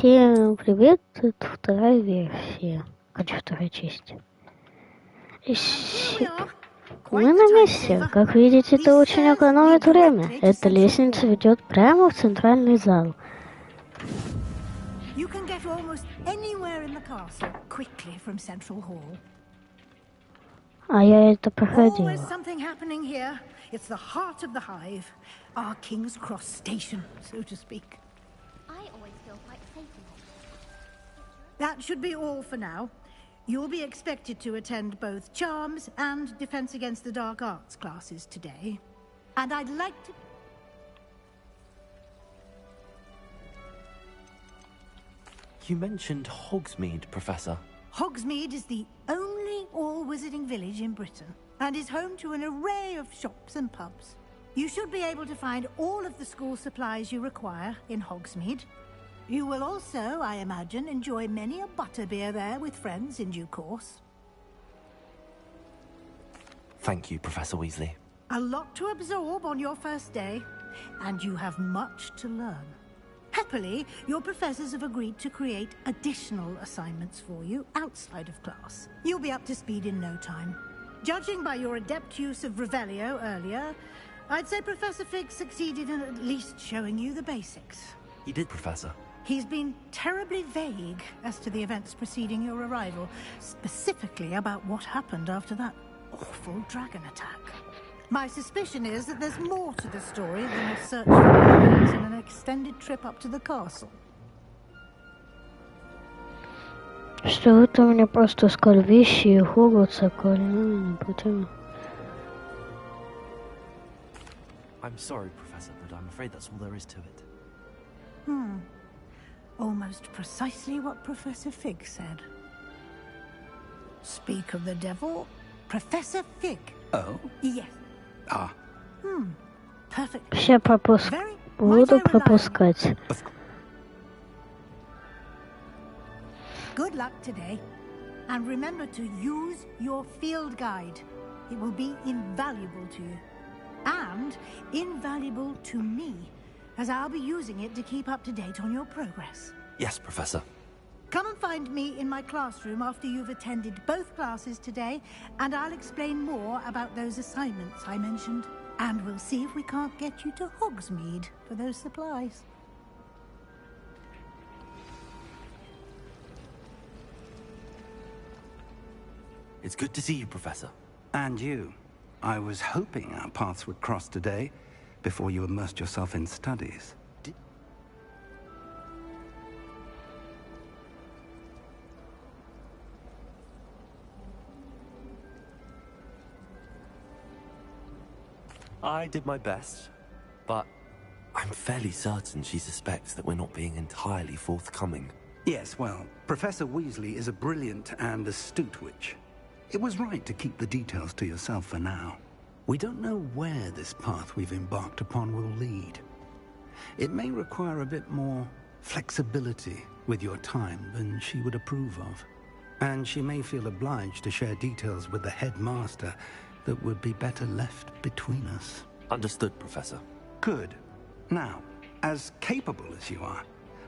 Всем привет, это вторая версия. Хочу вторая часть. Мы на месте. Как видите, это очень экономит время. Эта лестница ведет прямо в центральный зал. А я это проходила. It's the heart of the hive, our King's Cross station, so to speak. I always feel quite safe in it. That should be all for now. You'll be expected to attend both Charms and Defense Against the Dark Arts classes today. And I'd like to... You mentioned Hogsmeade, Professor. Hogsmeade is the only all-wizarding village in Britain, and is home to an array of shops and pubs. You should be able to find all of the school supplies you require in Hogsmeade. You will also, I imagine, enjoy many a butterbeer there with friends in due course. Thank you, Professor Weasley. A lot to absorb on your first day, and you have much to learn. Happily, your professors have agreed to create additional assignments for you outside of class. You'll be up to speed in no time. Judging by your adept use of Revelio earlier, I'd say Professor Fig succeeded in at least showing you the basics. He did, Professor. He's been terribly vague as to the events preceding your arrival, specifically about what happened after that awful dragon attack. My suspicion is that there's more to the story than a search for evidence and an extended trip up to the castle. Что это мне просто сказали вещи и Хогвартса, не противно. I'm sorry, Professor, but I'm afraid that's all there is to it. Almost precisely what Professor Fig said. Speak of the devil, Professor Fig. Oh? Yes. Ah. Perfect. Все буду пропускать. Good luck today. And remember to use your field guide. It will be invaluable to you. And invaluable to me, as I'll be using it to keep up to date on your progress. Yes, Professor. Come and find me in my classroom after you've attended both classes today, and I'll explain more about those assignments I mentioned. And we'll see if we can't get you to Hogsmeade for those supplies. It's good to see you, Professor. And you. I was hoping our paths would cross today, before you immersed yourself in studies. I did my best, but I'm fairly certain she suspects that we're not being entirely forthcoming. Yes, well, Professor Weasley is a brilliant and astute witch. It was right to keep the details to yourself for now. We don't know where this path we've embarked upon will lead. It may require a bit more flexibility with your time than she would approve of. And she may feel obliged to share details with the headmaster that would be better left between us. Understood, Professor. Good. Now, as capable as you are,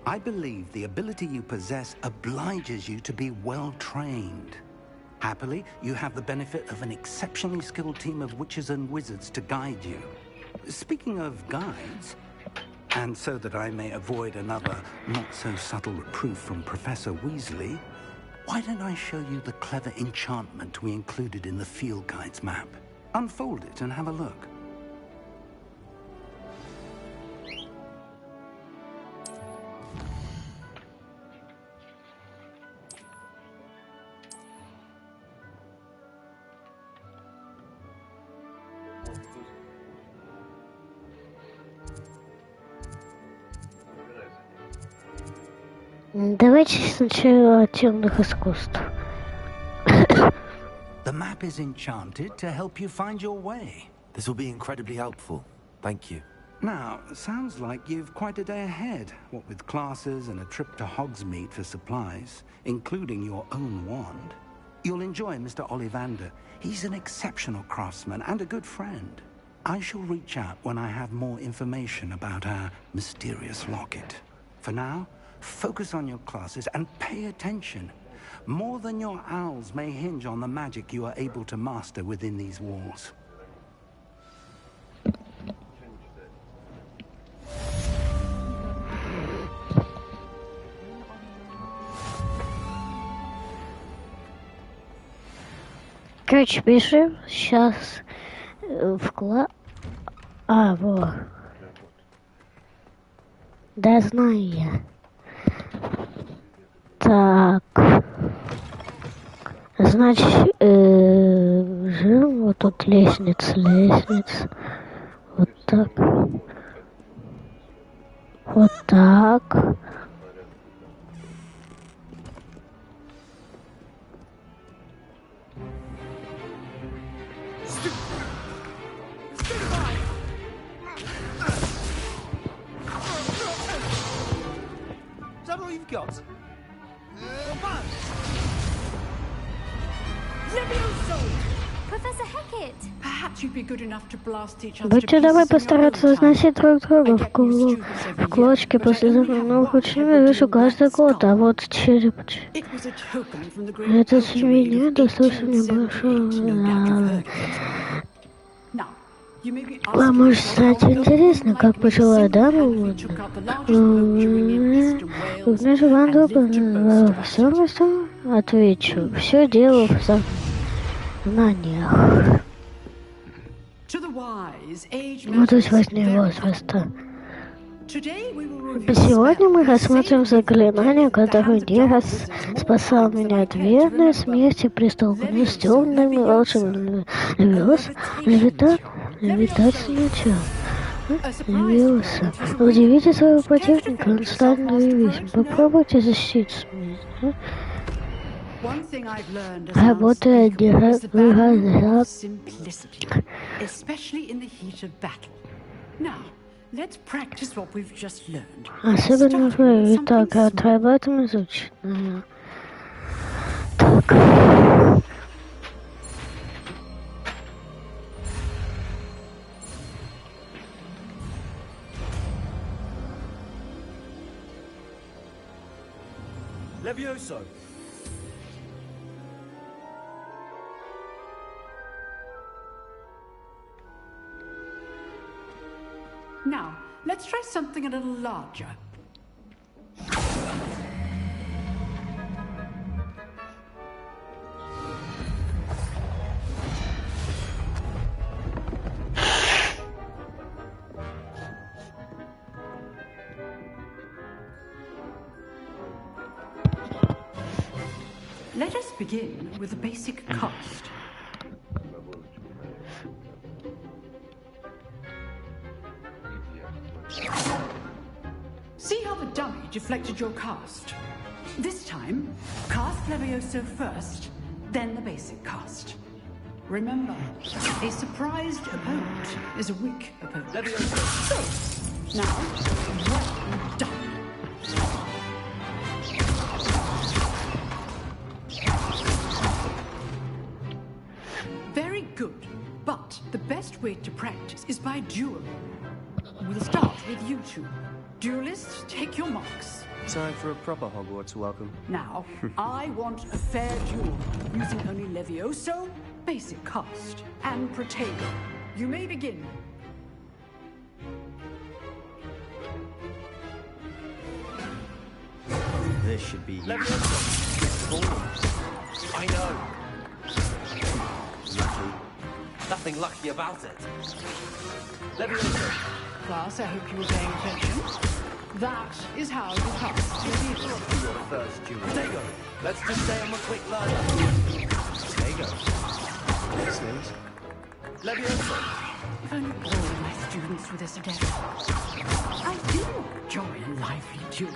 I believe the ability you possess obliges you to be well-trained. Happily, you have the benefit of an exceptionally skilled team of witches and wizards to guide you. Speaking of guides, and so that I may avoid another not-so-subtle reproof from Professor Weasley, why don't I show you the clever enchantment we included in the field guide's map? Unfold it and have a look. Давайте сначала от темных искусств. The map is enchanted to help you find your way. This will be incredibly helpful. Thank you. Now, sounds like you've quite a day ahead, what with classes and a trip to Hogsmeade for supplies, including your own wand. You'll enjoy Mr. Ollivander. He's an exceptional craftsman and a good friend. I shall reach out when I have more information about our mysterious locket. For now, Focus on your classes and pay attention. More than your owls may hinge on the magic you are able to master within these walls. Короче, бежим сейчас в класс. А, во. Да, знаю я. Так. Значит, бежим. Вот тут лестница. Вот так. Вот так. Is that all you've got? Professor Hackett! Perhaps you'd be good enough to blast each other to Будьте pieces давай in your own постараться time. разносить друг друга I в get new students every клочки year, but после I only запада have новых one учеников ever вижу doing каждый that год, а skull. вот череп... It was a token from the great Это poacher raid свинья of достаточно 1878. No doubt you've небольшая. heard of it. Now, you may be Вам asking может yourself стать how no интересно, one как like me пожилая дама single-handedly took out the largest poachery in Eastern Wales Вижу вам and lived to boast во about всем it. остальном отвечу. Все дело в знаниях. To the wise, age Мудрость matters важнее very возраста. little. Today we will review Сегодня мы spells. рассмотрим заклинание, которое не раз спасало меня от верной смерти при столкновении с темными волшебными левитация меча. Левиоса. Удивите своего противника, он станет невидим. Попробуйте защититься. One thing I've learned as Работая an unspeakable is the value раз. of simplicity, especially in the heat of battle. Now, let's practice what we've just learned. Особенно в Starting with так, something small. отрабатываем изучить. Так. Levioso! Now, let's try something a little larger. Let us begin with the basic cast. See how the dummy deflected your cast? This time, cast Levioso first, then the basic cast. Remember, a surprised opponent is a weak opponent. So, now, well done. Very good, but the best way to practice is by duel. We'll start with you two. Duelists, take your marks. Time for a proper Hogwarts welcome. Now, I want a fair duel, using only Levioso, basic cast, and Protego. You may begin. This should be easy. I know. Nothing lucky about it. Levioso! Class, I hope you were paying attention. That is how you cast your deal. Your first duel. Protego! Let's just say I'm a quick learner. Protego. Excellent. Levioso! If only all of my students were this adept. I do enjoy a lively duel.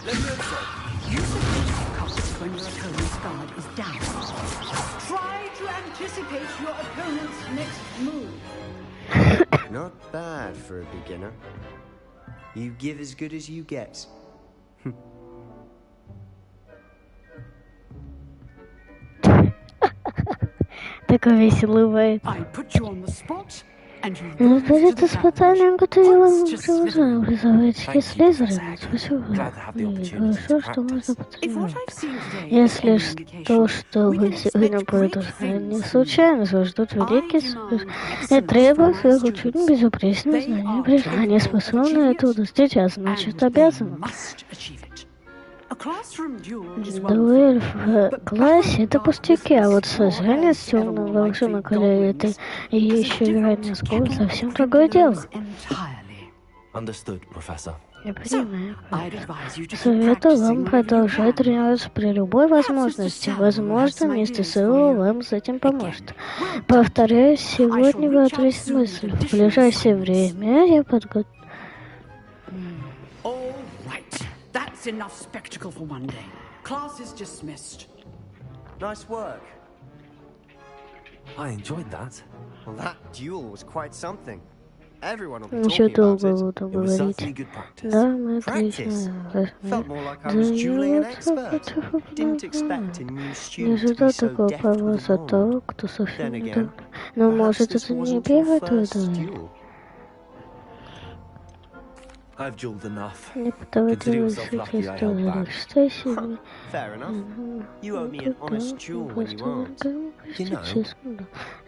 Levioso! Use the basic cast when your opponent's guard is down. Try to anticipate your opponent's next move. Not bad for a beginner. You give as good as you get. Такой веселый бывает. I put you on the spot. Перед испытанием готовила приложение. Призывайте Слизерина. Спасибо. Хорошо, что можно потренироваться. Если что вы сегодня продолжали не случайно, вас ждут великие и требуют чуть безупречные знания. Признание способны это достичь, а значит обязаны. Дуэль в классе — это пустяки, а вот сражение с темным волшебным коллегой и еще вероятно скоро совсем другое дело. Я понимаю. Советую вам продолжать тренироваться при любой возможности. Возможно, мистер Сэллоу вам с этим поможет. Повторяю, сегодня вы ответите мысль. В ближайшее время я подготовлю. That's enough spectacle for one day. Class is dismissed. Nice work. I enjoyed that. Well, that duel was quite something. Everyone will be Еще talking about долго it. буду говорить. Да, мы отлично. Felt more like I was dueling an expert. Didn't expect a new Не student to ожидал be so такого deft with поворота the от wand. того, кто Then совсем не again, так. Но perhaps может this это не wasn't первая your твоя first дуэль? duel. I've dueled enough. Не Consider подавайте yourself lucky I held историю. back. Считай себе. Fair enough. You owe me an honest duel when you aren't. You know,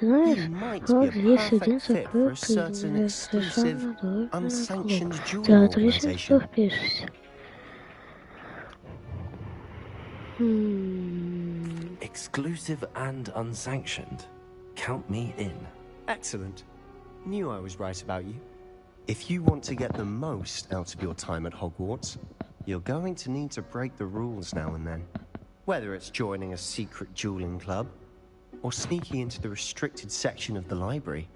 Знаешь, you might be a вот есть один perfect fit for a certain закрытый exclusive, совершенно дуэльный unsanctioned клуб. dueling Ты отлично organization. впишешься. Exclusive and unsanctioned. Count me in. Excellent. Knew I was right about you. If you want to get the most out of your time at Hogwarts, you're going to need to break the rules now and then. Whether it's joining a secret dueling club, or sneaking into the restricted section of the library,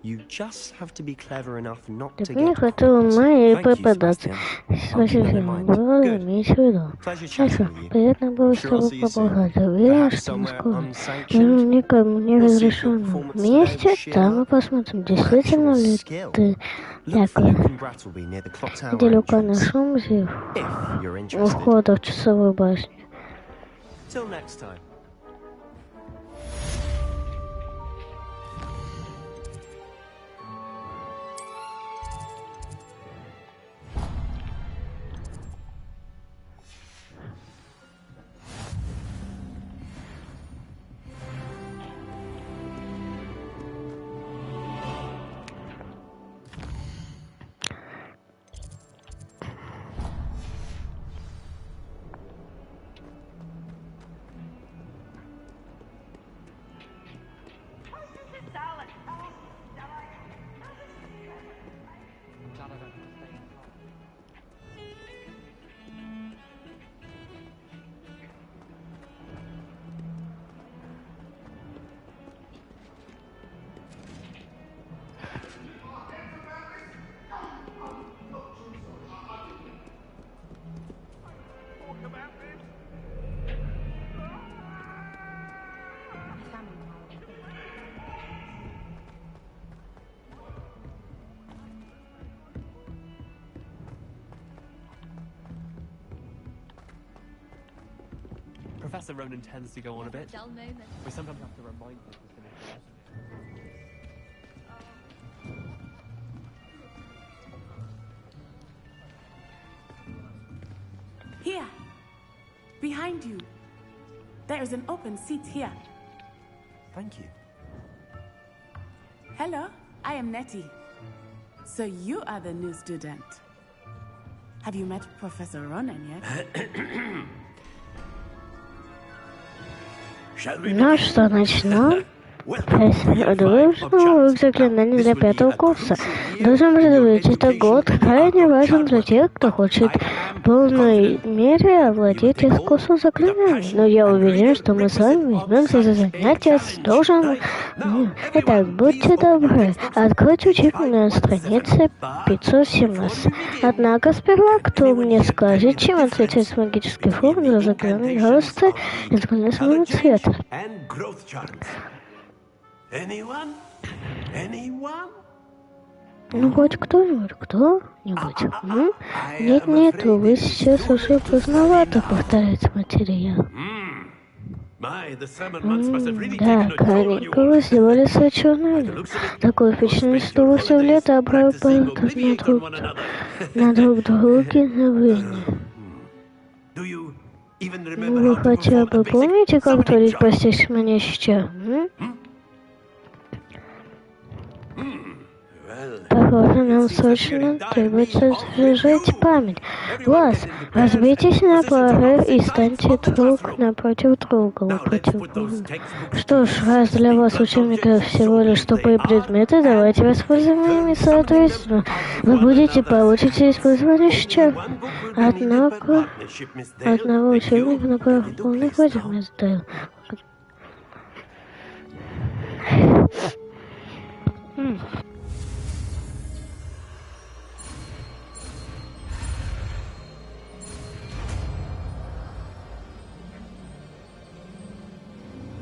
you just have to be clever enough not to Мне get хватило caught. ума и Thank you, попадаться. Sebastian. Спасибо, было иметь в виду. Pleasure Хорошо, chatting with you. приятно было с Sure I'll тобой see you soon. поболтать. Уверен, Perhaps что мы somewhere скоро. unsanctioned. Никому не We'll see if your разрешено. performance today Вместе was sheer там мы luck посмотрим, or действительно actual ли skill. ты Look for такой. Lucan Brattleby near the clock tower Недалеко entrance, нашел музей if you're у interested. входа в часовую башню. Till next time. Professor Ronan tends to go on a bit. Dull moment. We sometimes have to remind him he's been Here, behind you. There is an open seat here. Thank you. Hello, I am Nettie. So you are the new student. Have you met Professor Ronan yet? Ну что, начну? Новых заклинаний для 5-го курса. Должен предупредить, это год крайне важен для тех, кто хочет в полной мере овладеть искусством заклинаний. Но я уверен, что мы с вами возьмемся за занятия с должным... Итак, будьте добры, откройте учебную страницу 517. Однако сперва, кто мне скажет, чем отличается магический фон для заклинаний роста и заклинаний цвета? And growth charms. Anyone? Anyone? Ну, хоть кто-нибудь, кто-нибудь. Нет, вы сейчас уже поздновато повторять материал. Да, каникулы сделали свое черное. Такое впечатление, что вы все лето обрабатывали на друг друге на выне. Вы хотя бы помните, как творить постичь мне сейчас? Похоже, нам срочно требуется освежить память. Глаз, разбейтесь на паре и станьте друг напротив друга. Что ж, раз для вас учебника всего лишь тупые предметы, давайте воспользуемся ими соответственно. Вы получите использование сейчас. Однако, одного учебника на пару вполне хватит вместо.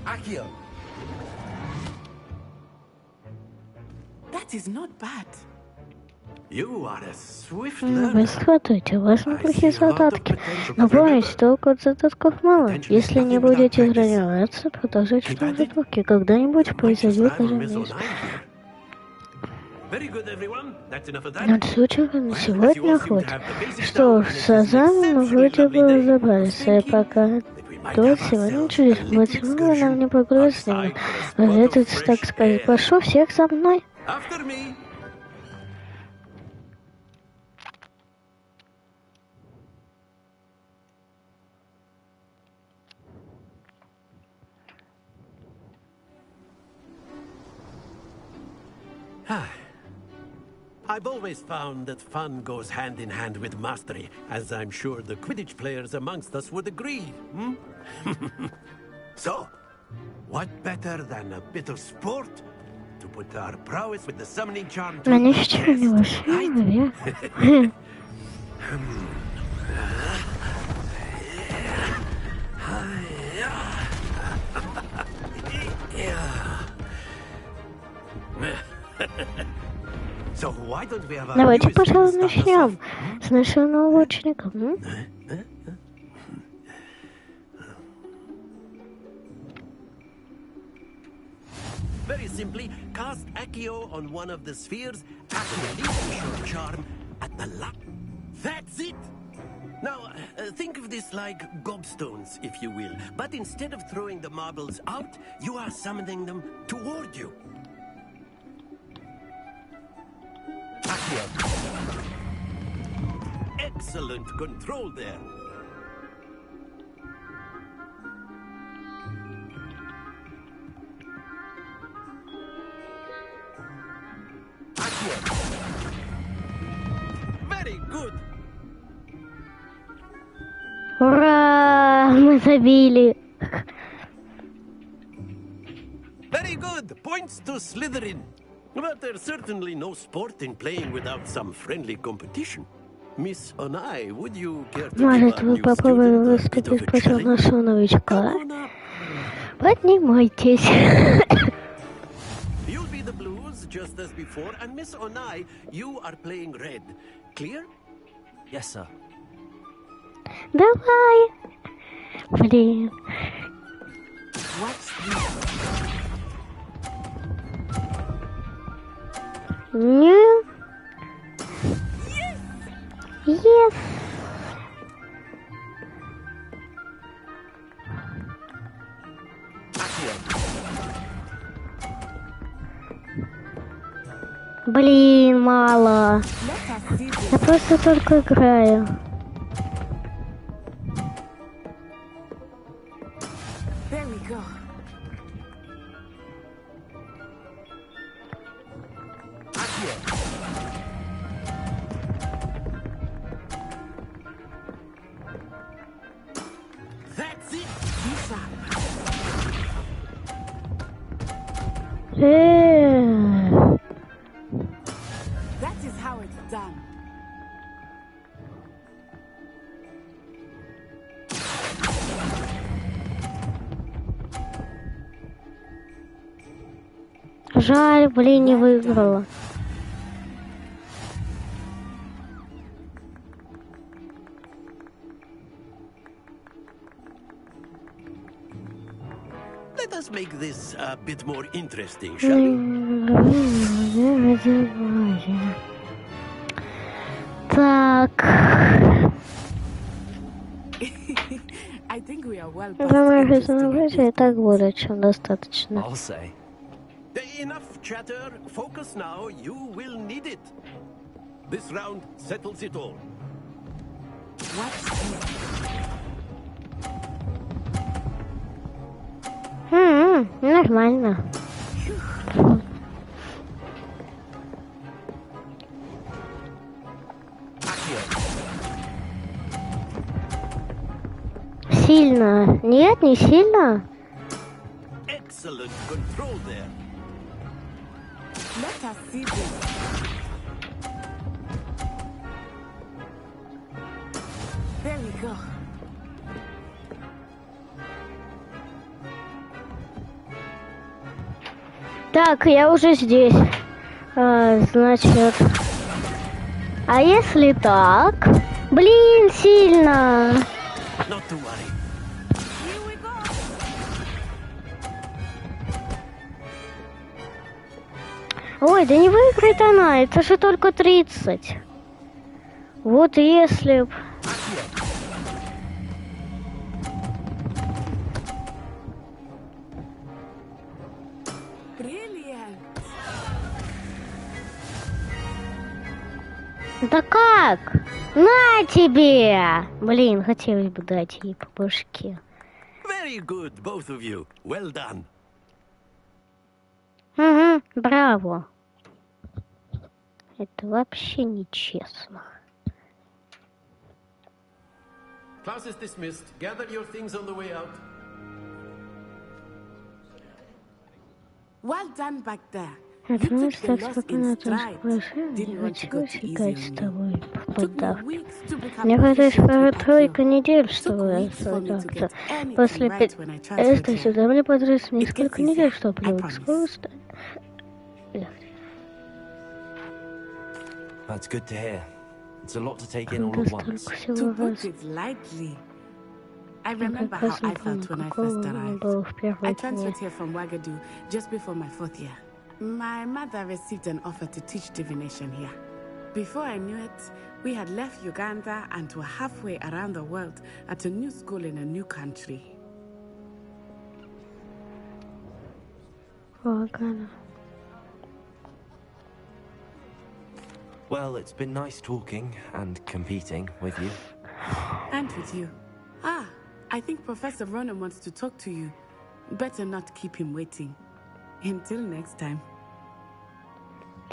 Accio. That is not bad. You are a swift learner. Вы схватываете, у вас неплохие задатки. Но помните, толку от задатков мало. Если не будете тренироваться, продолжайте в том же духе. Когда-нибудь произойдет даже месть. Над случаем на сегодня хватит. Что ж, с азами мы вроде бы разобрались, и пока до сегодня через почему нам не погрузить с ними. Это, так сказать, прошу всех за мной. I've always found that fun goes hand in hand with mastery, as I'm sure the Quidditch players amongst us would agree. So, what better than a bit of sport to put our prowess with the summoning charm to the test, right? Давайте, пожалуй, начнем с нашего нового ученика. Very simply, cast Accio on one of the spheres, activate your charm at the lap. That's it! Now, think of this like gobstones, if you will. But instead of throwing the marbles out, you are summoning them toward you. Accio. Excellent control there. Very good. Ура! Мы забили. Very good. Points to Slytherin. But there's certainly no sport in playing without some friendly competition. Miss Onai, would you care to Может, give вы our new попробуете student a bit of выступить a против challenge? нашего новичка? Come on up. Поднимайтесь. You'll be the blues, just as before, and Miss Onai, you are playing red. Clear? Yes, sir. Давай. Блин. Нет. Yes. Блин, мало. Я просто только играю. There we go. That's it. That is how it's done. Жаль, блин, не выиграла. us make this a bit more interesting, shall we? Так. I think we are well Думаю, past разнообразия и так более чем достаточно. I'll say. Enough chatter. Focus now. You will need it. This round settles it all. Нормально. Сильно. Нет, не сильно. Excellent control there. Let us see this. There we go. Так, я уже здесь. Значит... А если так? Блин, сильно. Not to worry. Ой, да не выиграет она, это же только 30. Вот если б... Да как? На тебе! Блин, хотелось бы дать ей по башке. Very good, both of you. Well done. Угу, браво. Это вообще нечестно. Class is dismissed. Gather your things on the way out. Well done back there. Потому что спокойно не хочу играть с тобой в поддавке. Мне хватает пару-тройка недель, чтобы освободиться. После этого сюда мне потребуется несколько недель, чтобы привык к скорости. That's good to hear. It's a lot to take in all at once. To put it lightly, I remember how I felt when I first arrived. I transferred here from Wagadu just before my 4th year. My mother received an offer to teach divination here. Before I knew it, we had left Uganda and were halfway around the world at a new school in a new country. Well, it's been nice talking and competing with you. And with you. I think Professor Ronan wants to talk to you. Better not keep him waiting. Until next time.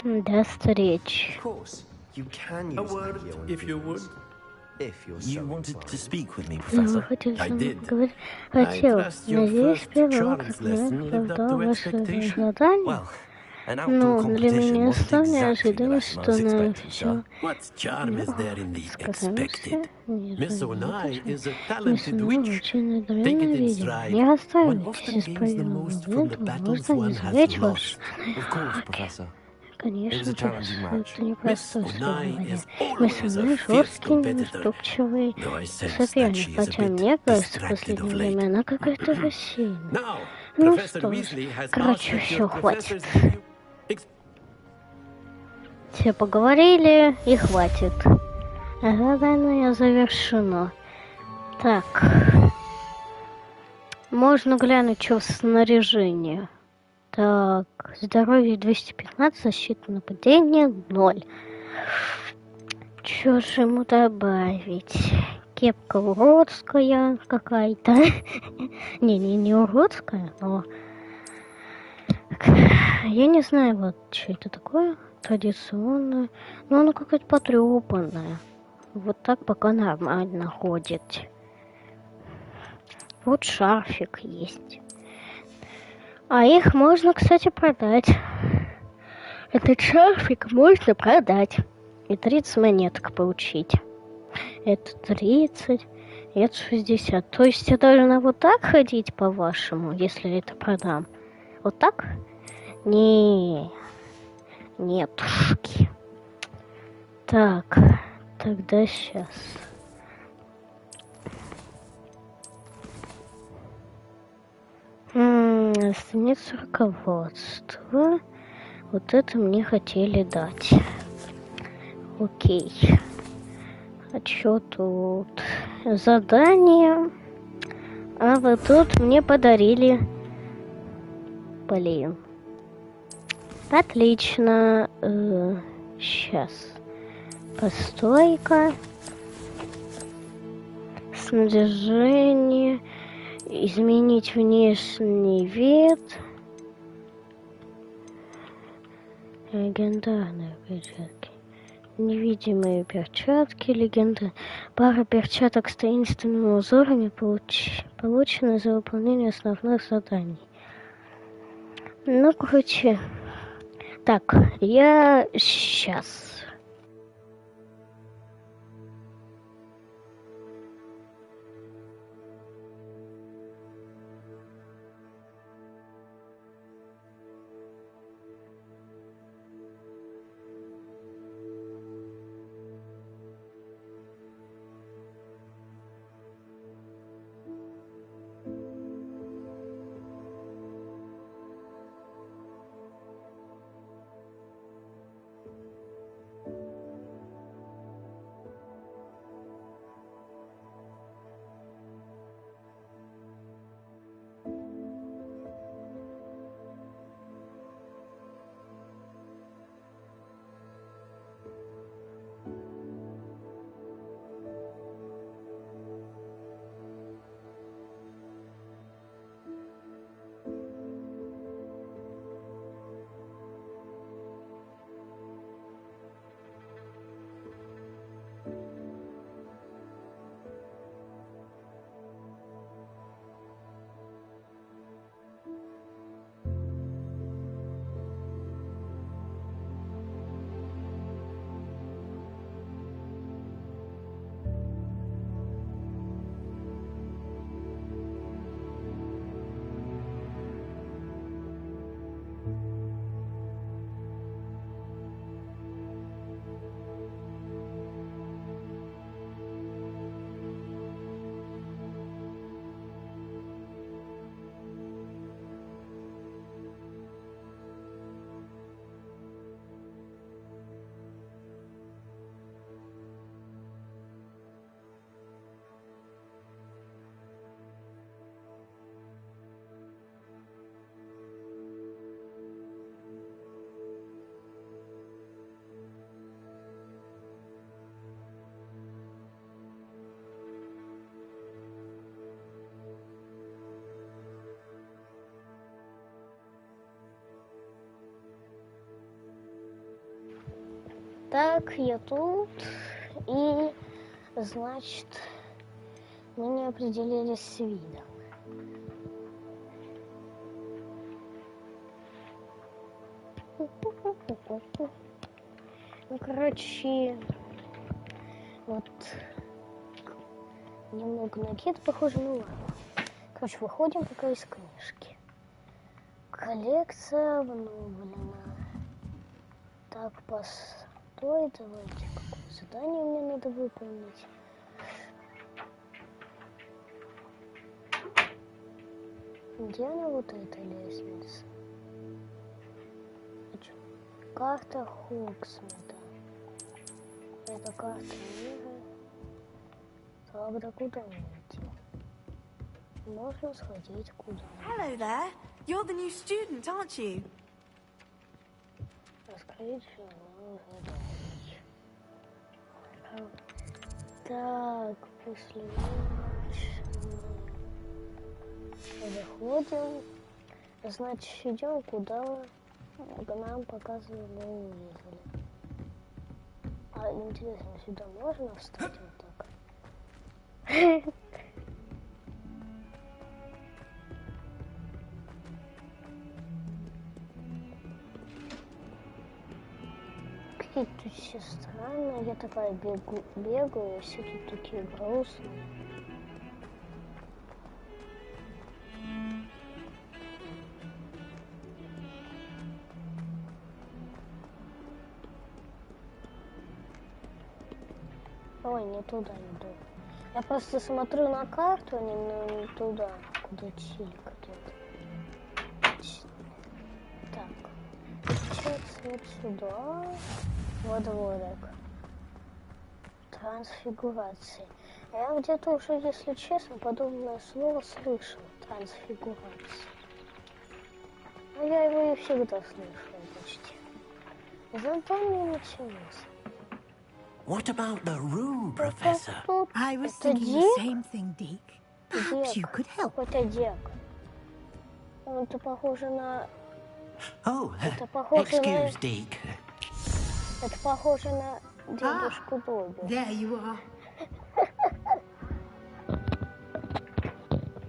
До встречи. Of course, you can use A word, if you would. If you're You so wanted to inclined. speak with me, Я Professor? хотел I did. говорить. I Хотел. trust your Надеюсь, first первый charms опыт lesson lived up оправдал to ваше expectation. задание. Well, an outdoor Ну, для competition меня wasn't стало exactly the неожиданно, lesson I что was на expecting, все sir. What charm is there in the expected? Miss Onai is a talented Миссия witch. очень Take it in одаренная stride. Не One оставайтесь often из gains the most from the этого. battles Можно не one has жалеть ваши. lost. Of course, Professor. It was Конечно, a challenging match. это непростое Miss Onai соревнование. is Мы always a самый fierce жесткий, competitor, наступчивый though I sense that соперник, she is a хотя bit мне кажется, в distracted последнее of время late. она какая-то рассеянная. Now, Ну Professor что ж, Weasley has asked короче, that все, your хватит. professors give you Все поговорили и хватит. Задание завершено. Так. Можно глянуть, что в снаряжении. Так, здоровье 215, защита нападения 0. Что же ему добавить? Кепка уродская какая-то. не уродская, но... Я не знаю, вот, что это такое. Традиционная. Но она какая-то потрепанная. Вот так пока нормально ходит. Вот шарфик есть. А их можно, кстати, продать. Этот шарфик можно продать. И 30 монеток получить. Это 30, это 60. То есть я должна вот так ходить, по-вашему, если это продам? Вот так? Нетушки. Так, тогда сейчас. Страница руководства. Вот это мне хотели дать. Окей. А что тут? Задание. А вот тут мне подарили. Блин. Отлично. Сейчас. Постройка. Снаряжение. Изменить внешний вид. Легендарные перчатки. Невидимые перчатки. Легенда. Пара перчаток с таинственными узорами получена за выполнение основных заданий. Ну, короче. Так, я сейчас. Так, я тут. И, значит, мы не определились с видом. Ну, короче, вот немного накид похоже, ну ладно. Короче, выходим пока из книжки. Коллекция обновлена. Так, постой, давайте. Какое задание мне надо выполнить? Где она, вот эта лестница? Карта Хогвартса. Это карта мира. Тогда куда мне идти? Можно сходить куда? Hello there. You're the new student, aren't you? Раскрыть журнал заданий. Так, после мы заходим. Значит, идем куда нам показывали, мы увидели. А интересно, сюда можно встать вот так? Тут все странно, я такая бегаю, все тут такие грустные. Ой, не туда иду. Я просто смотрю на карту, а не туда, куда Тилька тут. Вот сюда. Во дворик. Трансфигурации. Я где-то уже, если честно, подобное слово слышал. Трансфигурация. Но я его и всегда слышал почти. Зато мне началось. What about the room, Professor? I was thinking the same thing, Deke. Perhaps you could help. Какой-то дек. Он-то похоже на... Oh, Это похоже excuse, на... Deke. Это похоже на дедушку Добби. There you are.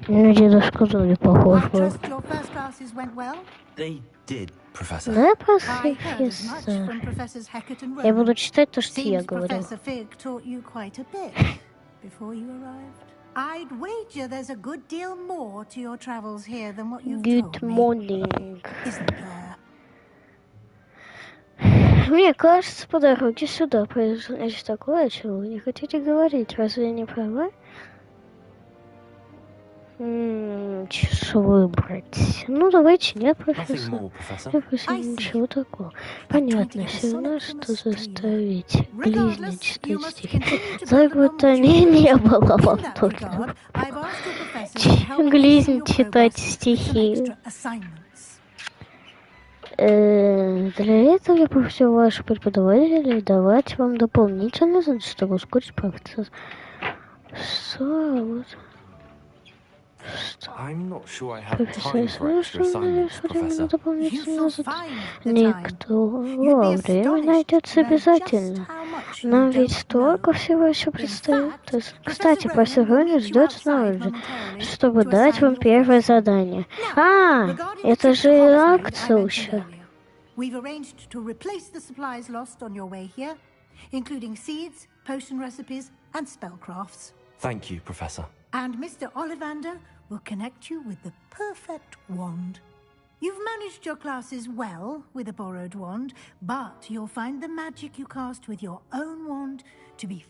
На дедушку Добби похож I был. trust your first classes went well. They did, Professor. Да, I heard as much профессор. from Professors Hackett and Я Rowan. буду читать то, что я Seems говорил. Professor Fig taught you quite a bit before you arrived. I'd wager there's a good deal more to your travels here than what you've Good told me. morning. Isn't there? Мне кажется, по дороге сюда произошло нечто такое, чего вы не хотите говорить. Разве я не права? Что выбрать? Ну, давайте нет, Nothing профессор. more, Professor. Я просил ничего такого. Понятно, все равно, что заставить Глизня читать стихи. Так бы то не было вам тут. Глизнь читать стихи. Для этого я попросил ваших преподавателей давать вам дополнительный задание, чтобы ускорить процесс. Что? I'm not sure I have time for extra assignments, Professor. Никто. Время найдется обязательно. Нам ведь столько всего еще предстоит. Кстати, профессор Рони ждет снаружи, чтобы дать вам первое задание. Это же акция. We've arranged to replace the supplies lost on your way here, including seeds, potion recipes, and spellcrafts. Thank you, Professor. And Mr. Ollivander will connect you with the perfect wand. You've managed your classes well with a borrowed wand, but you'll find the magic you cast with your own wand to be...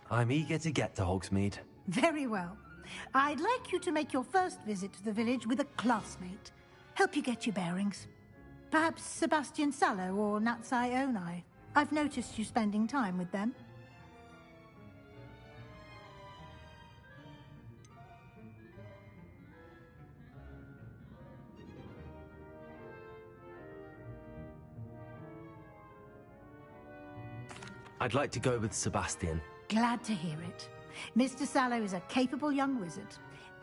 I'm eager to get to Hogsmeade. Very well. I'd like you to make your first visit to the village with a classmate. Help you get your bearings. Perhaps Sebastian Sallow or Natsai Onai. I've noticed you spending time with them. I'd like to go with Sebastian. Glad to hear it. Mr. Sallow is a capable young wizard,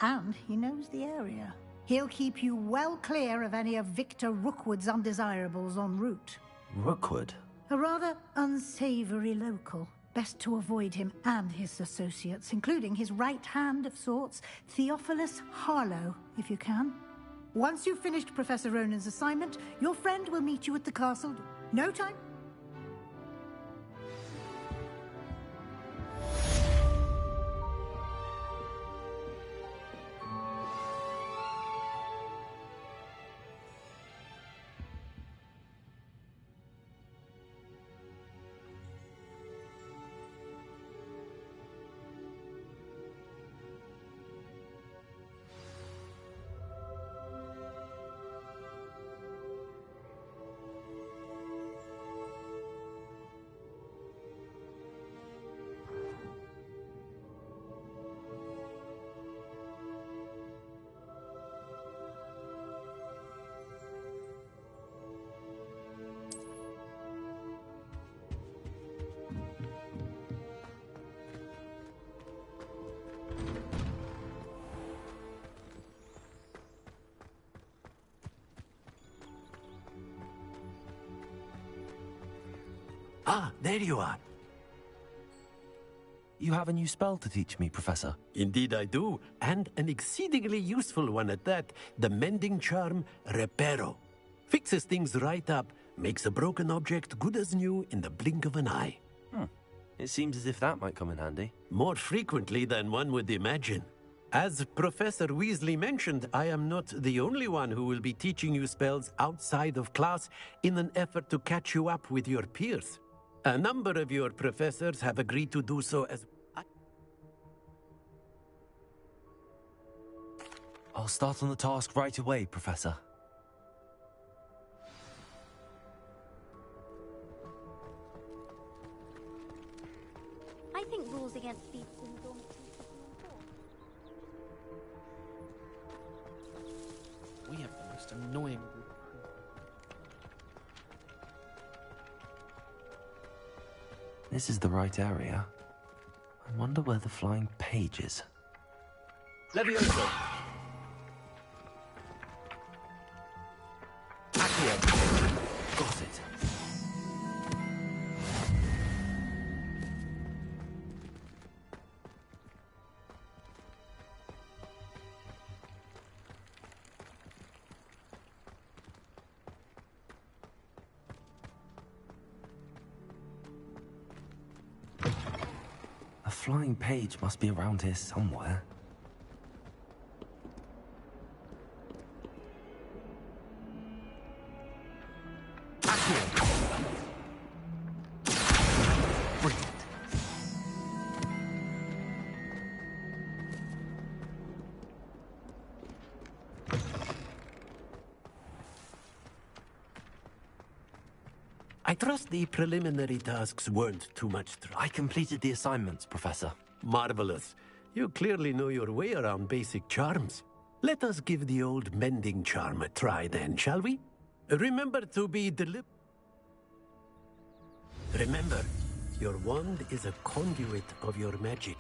and he knows the area. He'll keep you well clear of any of Victor Rookwood's undesirables en route. Rookwood? A rather unsavory local. Best to avoid him and his associates, including his right hand of sorts, Theophilus Harlow, if you can. Once you've finished Professor Ronan's assignment, your friend will meet you at the castle. No time? Ah, there you are. You have a new spell to teach me, Professor. Indeed I do, and an exceedingly useful one at that. The mending charm, Reparo. Fixes things right up, makes a broken object good as new in the blink of an eye. It seems as if that might come in handy. More frequently than one would imagine. As Professor Weasley mentioned, I am not the only one who will be teaching you spells outside of class in an effort to catch you up with your peers. A number of your professors have agreed to do so as... I'll start on the task right away, Professor. I think rules against thieves in dormitories. We have the most annoying group. This is the right area. I wonder where the flying page is. Levioso! Got it. A flying page must be around here somewhere. I trust the preliminary tasks weren't too much trouble. I completed the assignments, Professor. Marvelous. You clearly know your way around basic charms. Let us give the old mending charm a try then, shall we? Remember to be Remember, your wand is a conduit of your magic.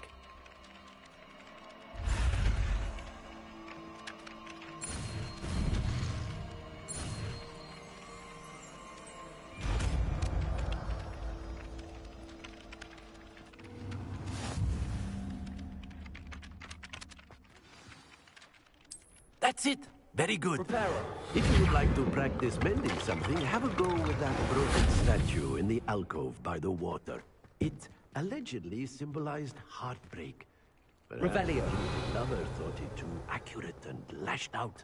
That's it! Very good. If you would like to practice mending something, have a go with that broken statue in the alcove by the water. It allegedly symbolized heartbreak. Revelio. The lover thought it too accurate and lashed out.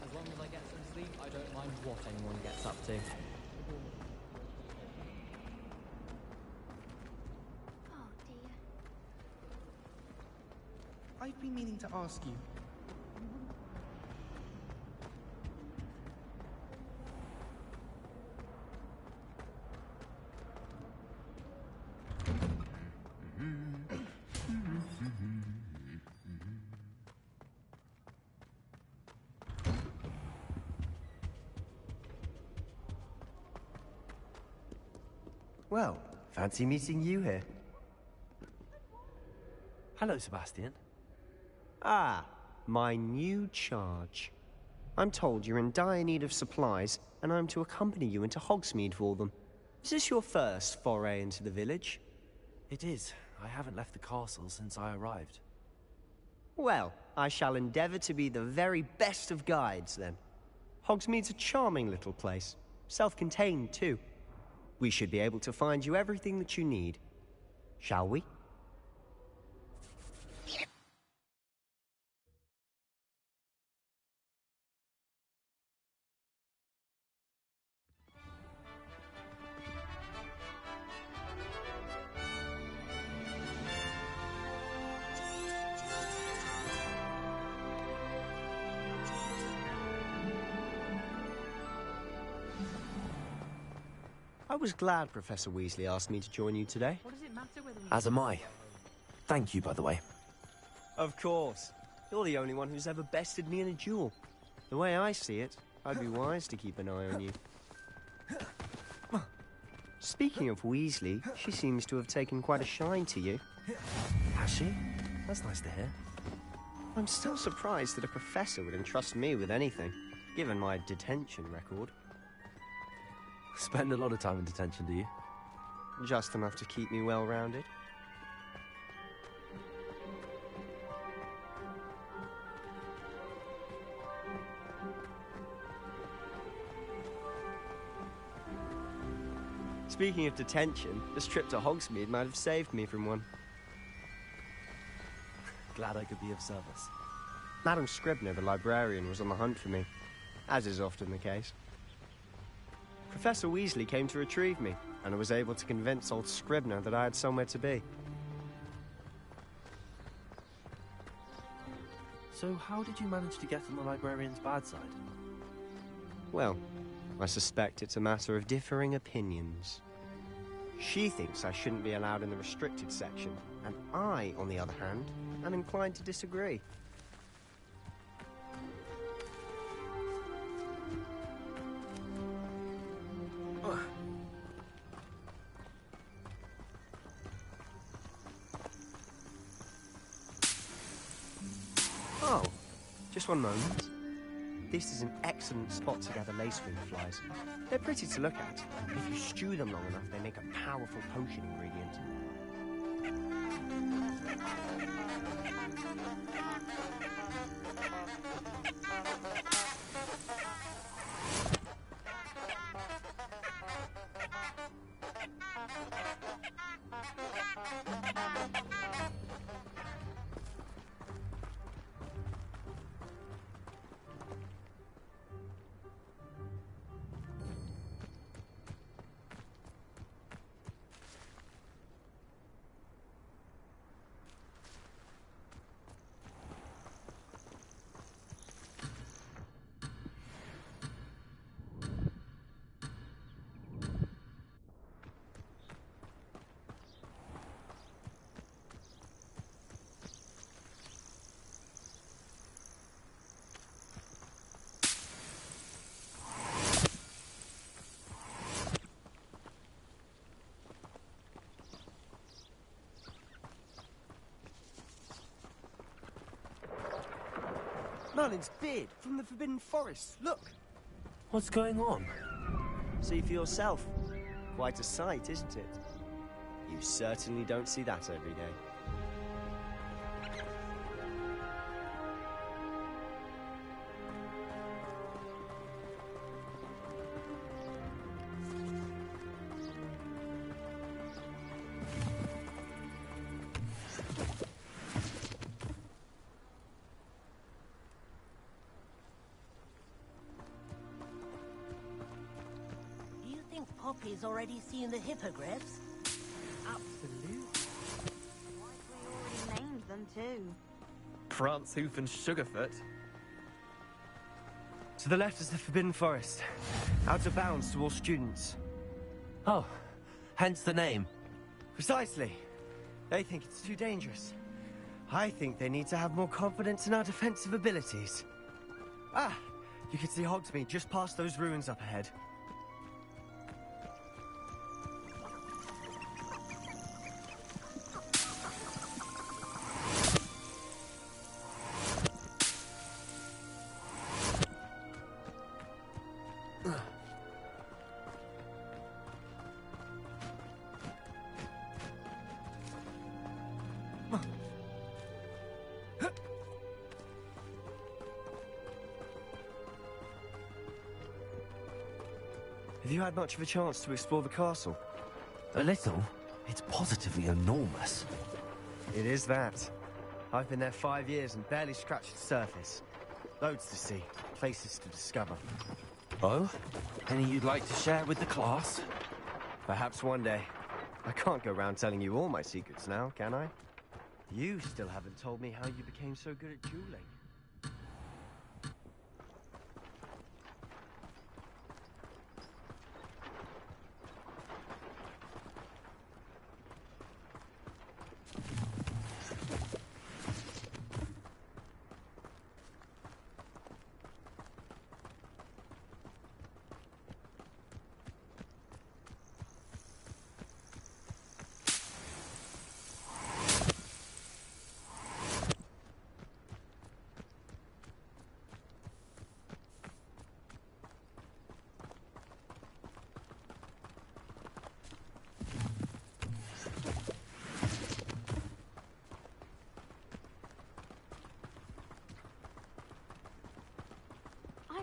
As long as I get some sleep, I don't mind what anyone gets up to. Oh dear. I've been meaning to ask you. Well, fancy meeting you here. Hello, Sebastian. Ah, my new charge. I'm told you're in dire need of supplies, and I'm to accompany you into Hogsmeade for them. Is this your first foray into the village? It is. I haven't left the castle since I arrived. Well, I shall endeavor to be the very best of guides, then. Hogsmeade's a charming little place. Self-contained, too. We should be able to find you everything that you need. Shall we? I was glad Professor Weasley asked me to join you today. What does it matter whether we... As am I. Thank you, by the way. Of course. You're the only one who's ever bested me in a duel. The way I see it, I'd be wise to keep an eye on you. Speaking of Weasley, she seems to have taken quite a shine to you. Has she? That's nice to hear. I'm still surprised that a professor would entrust me with anything, given my detention record. Spend a lot of time in detention, do you? Just enough to keep me well-rounded. Speaking of detention, this trip to Hogsmeade might have saved me from one. Glad I could be of service. Madam Scribner, the librarian, was on the hunt for me, as is often the case. Professor Weasley came to retrieve me, and I was able to convince old Scribner that I had somewhere to be. So how did you manage to get on the librarian's bad side? Well, I suspect it's a matter of differing opinions. She thinks I shouldn't be allowed in the restricted section, and I, on the other hand, am inclined to disagree. Oh, just one moment. This is an excellent spot to gather lacewing flies. They're pretty to look at. If you stew them long enough, they make a powerful potion ingredient. Merlin's beard from the Forbidden Forest. Look! What's going on? See for yourself. Quite a sight, isn't it? You certainly don't see that every day. Poppy's already seen the hippogriffs? Absolutely. We already named them too. Prance, Hoof and Sugarfoot. To the left is the Forbidden Forest. Out of bounds to all students. Oh, hence the name. Precisely. They think it's too dangerous. I think they need to have more confidence in our defensive abilities. Ah, you can see Hogsmeade just past those ruins up ahead. Have you had much of a chance to explore the castle? A little. It's positively enormous. It is that. I've been there 5 years and barely scratched the surface. Loads to see, places to discover. Oh? Any you'd like to share with the class? Perhaps one day. I can't go around telling you all my secrets now, can I? You still haven't told me how you became so good at dueling.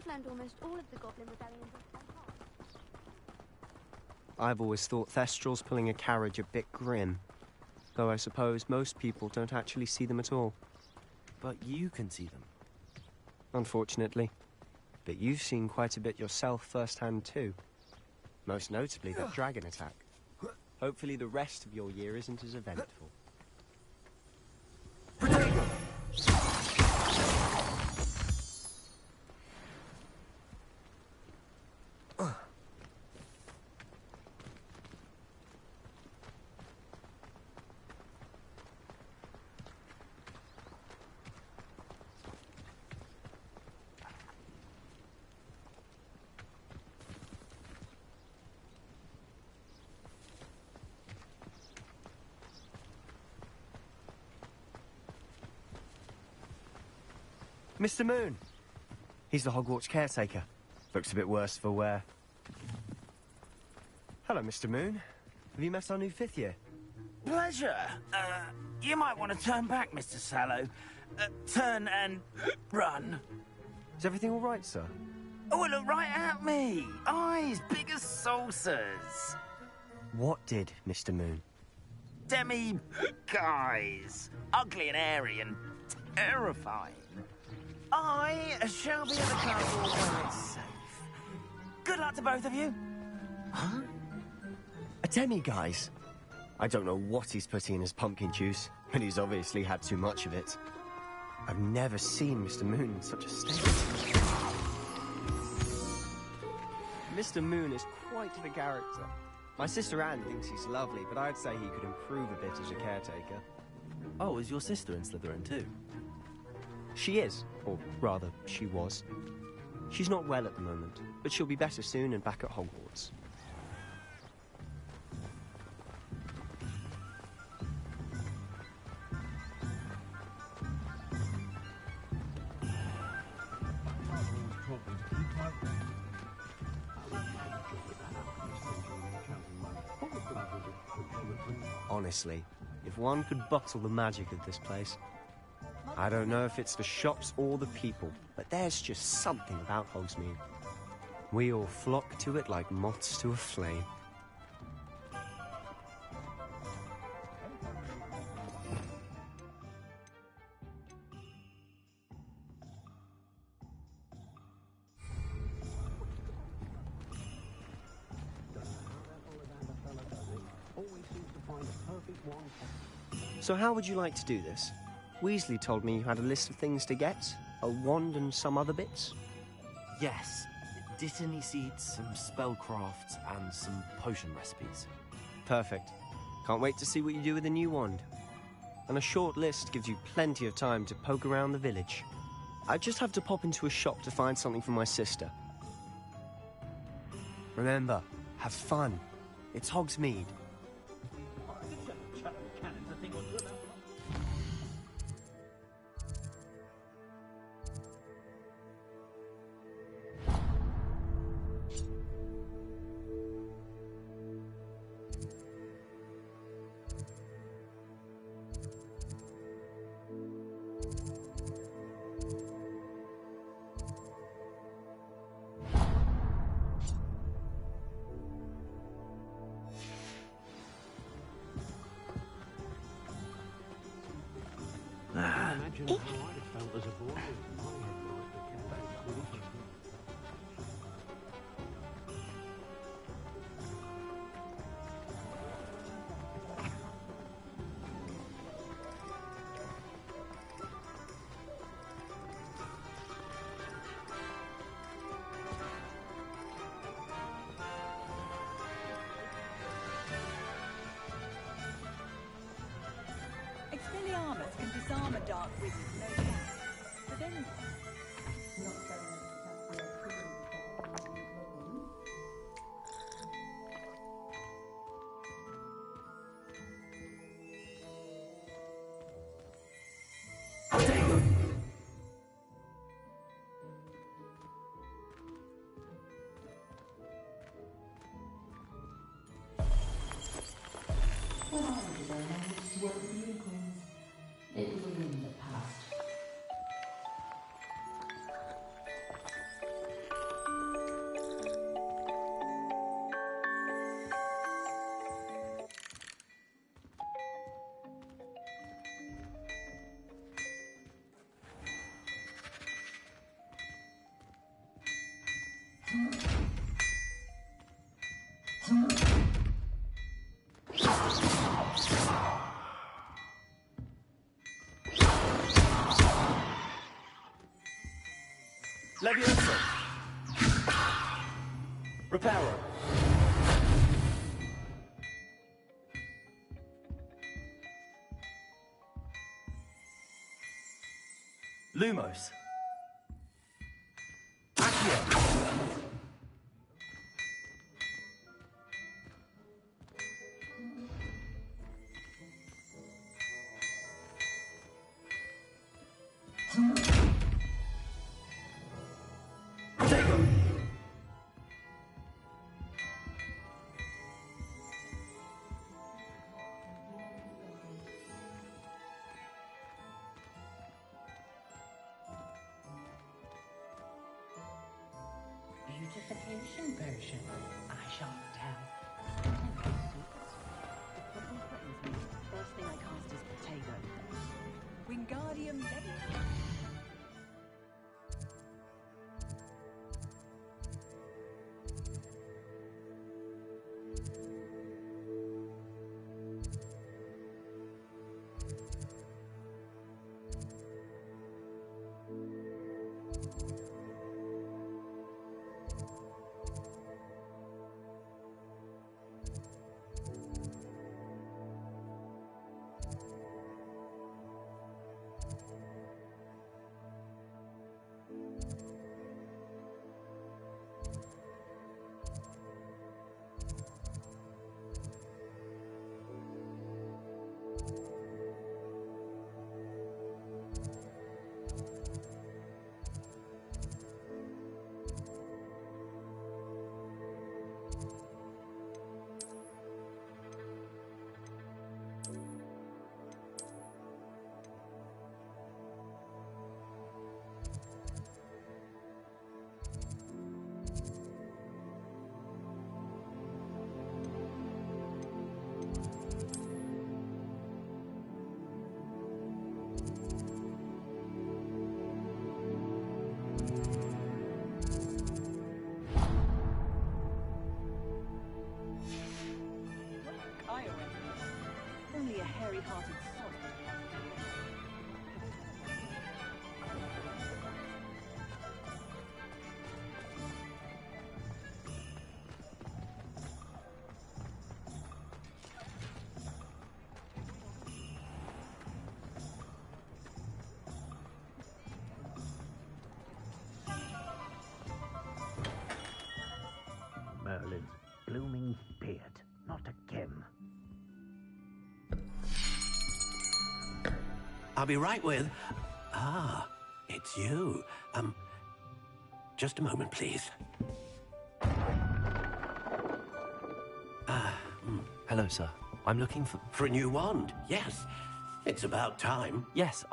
learned almost all of the Goblin rebellions. I've always thought Thestrals pulling a carriage a bit grim, though I suppose most people don't actually see them at all. But you can see them. Unfortunately. But you've seen quite a bit yourself firsthand too. Most notably that dragon attack. Hopefully the rest of your year isn't as eventful. Mr. Moon! He's the Hogwarts caretaker. Looks a bit worse for wear. Hello, Mr. Moon. Have you met our new 5th year? Pleasure. You might want to turn back, Mr. Sallow. Turn and run. Is everything all right, sir? Oh, look right at me. Eyes big as saucers. What did, Mr. Moon? Guys. Ugly and hairy and terrifying. I shall be at the castle when it's safe. Good luck to both of you. Huh? A demi-guise? I don't know what he's putting in his pumpkin juice, but he's obviously had too much of it. I've never seen Mr. Moon in such a state. Mr. Moon is quite the character. My sister Anne thinks he's lovely, but I'd say he could improve a bit as a caretaker. Oh, is your sister in Slytherin too? She is, or rather, she was. She's not well at the moment, but she'll be better soon and back at Hogwarts. Honestly, if one could bottle the magic of this place. I don't know if it's the shops or the people, but there's just something about Hogsmeade. We all flock to it like moths to a flame. So how would you like to do this? Weasley told me you had a list of things to get, a wand and some other bits. Yes. Dittany seeds, some spellcrafts, and some potion recipes. Perfect. Can't wait to see what you do with the new wand. And a short list gives you plenty of time to poke around the village. I just have to pop into a shop to find something for my sister. Remember, have fun. It's Hogsmeade. Expelliarmus can disarm a dark wizard, no doubt. But then... It was in the past. Leviosa. Reparo. Lumos. Accio. Beautification potion. I shan't tell. The problem threatens me. First thing I cast is potato. Wingardium Leviosa. Only a hairy-hearted sod. Merlin's blooming beard. Not again. I'll be right with... Ah, it's you. Just a moment, please. Hello, sir. I'm looking for... For a new wand, yes. It's about time. Yes,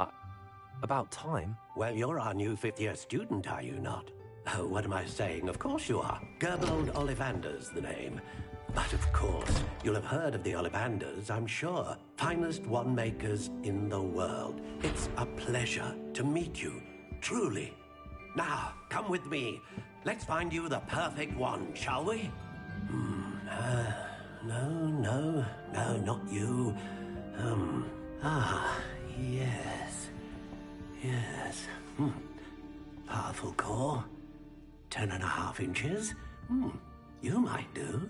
about time? Well, you're our new fifth-year student, are you not? Oh, what am I saying? Of course you are. Gerbold Ollivander's the name. But of course, you'll have heard of the Ollivanders, I'm sure. Finest wand makers in the world. It's a pleasure to meet you, truly. Now, come with me. Let's find you the perfect wand, shall we? No, not you. Yes. Powerful core. 10.5 inches. You might do.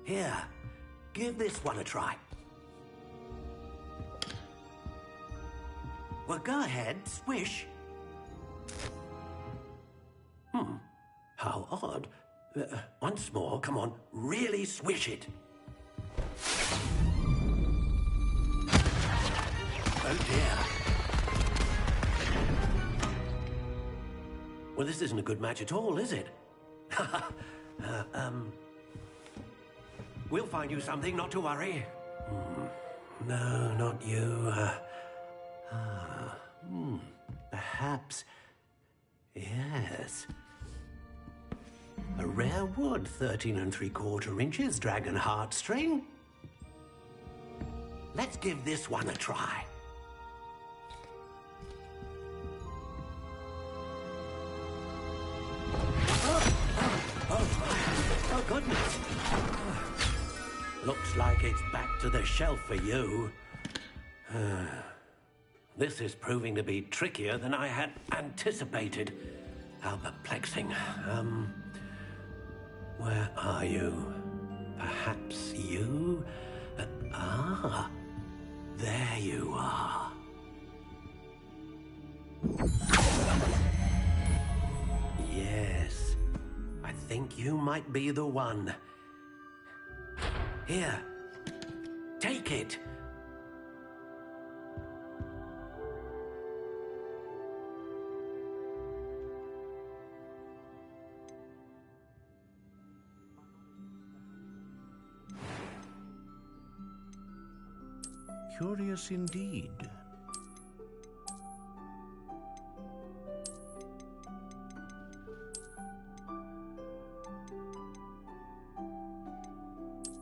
Here, give this one a try. Well, go ahead, swish. How odd. Once more, come on, really swish it. Oh dear. Well, this isn't a good match at all, is it? We'll find you something, not to worry. No, not you. Perhaps. Yes. A rare wood, 13 3/4 inches, dragon heartstring. Let's give this one a try. goodness. Looks like it's back to the shelf for you. This is proving to be trickier than I had anticipated. How perplexing. Where are you? Perhaps you? There you are. Yes, I think you might be the one. Here, take it. Curious indeed.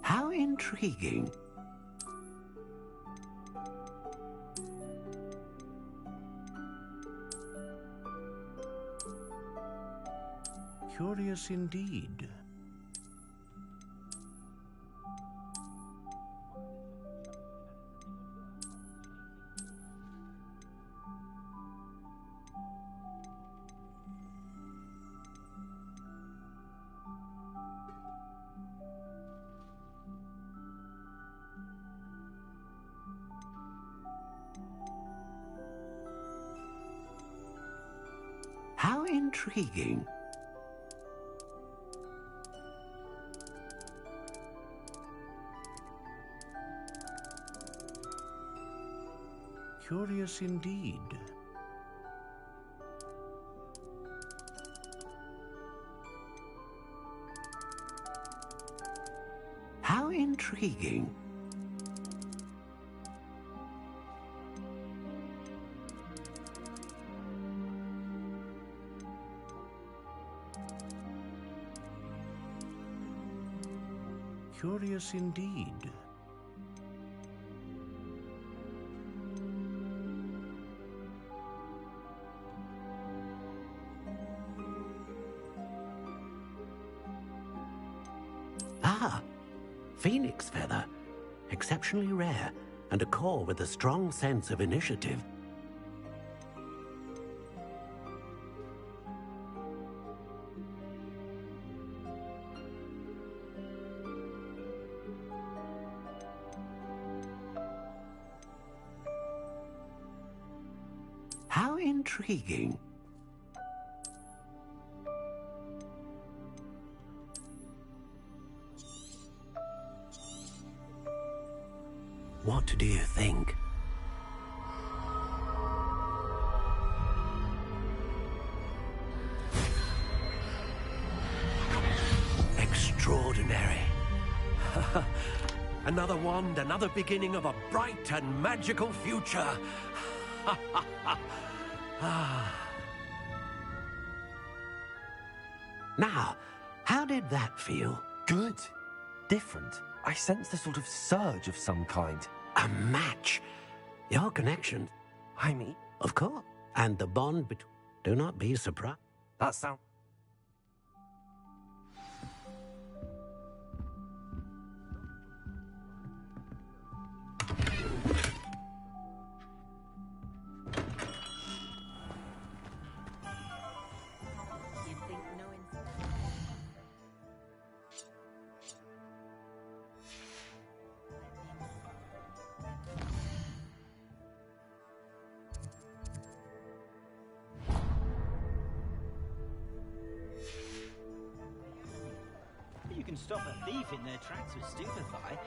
How intriguing. Curious indeed. How intriguing. Curious indeed. How intriguing. Curious indeed. Ah, phoenix feather. Exceptionally rare, and a core with a strong sense of initiative. How intriguing. What do you think? Extraordinary. Another wand, another beginning of a bright and magical future. Now, how did that feel? Good. Different. I sensed a sort of surge of some kind. A match. Your connection. I mean... Of course. And the bond between... Do not be surprised. That sounds... You can stop a thief in their tracks with Stupefy.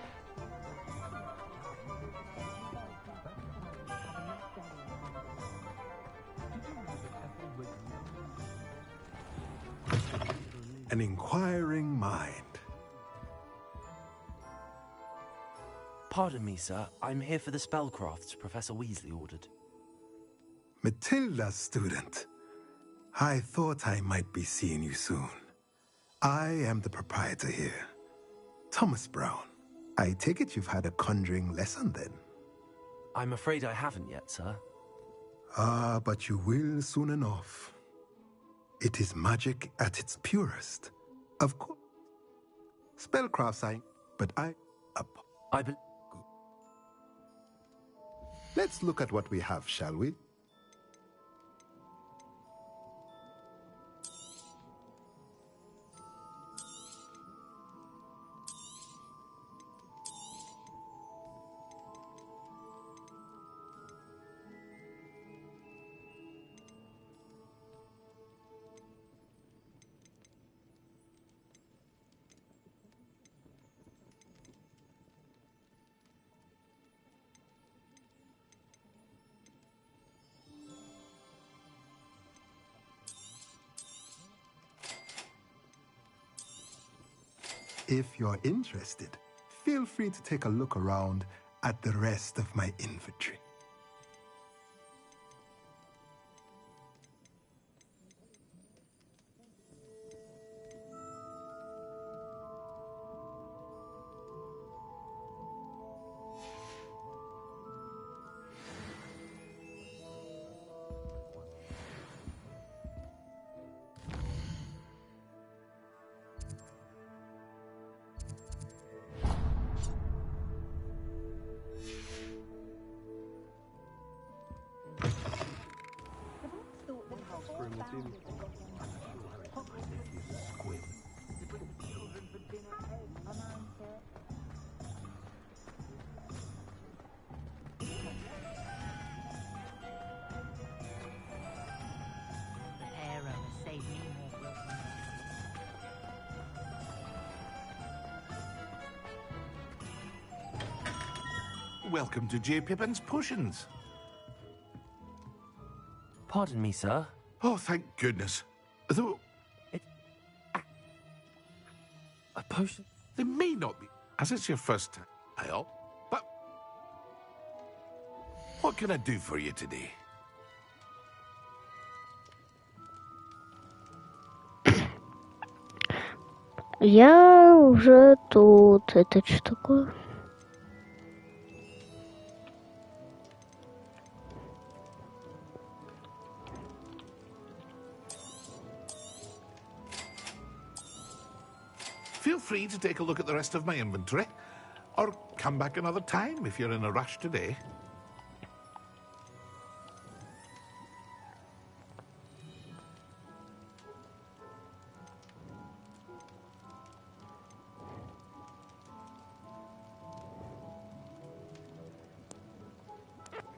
An inquiring mind. Pardon me, sir. I'm here for the spellcrafts Professor Weasley ordered. Matilda's student. I thought I might be seeing you soon. I am the proprietor here, Thomas Brown. I take it you've had a conjuring lesson then? I'm afraid I haven't yet, sir. Ah, but you will soon enough. It is magic at its purest. Of course. Spellcraft sign, but I believe. Let's look at what we have, shall we? If you're interested, feel free to take a look around at the rest of my inventory. Welcome to J. Pippin's Potions. Pardon me, sir. Oh, thank goodness. Though... A potion? They may not be, as it's your first time, but... What can I do for you today? Я уже тут. Это что такое? Feel free to take a look at the rest of my inventory, or come back another time if you're in a rush today.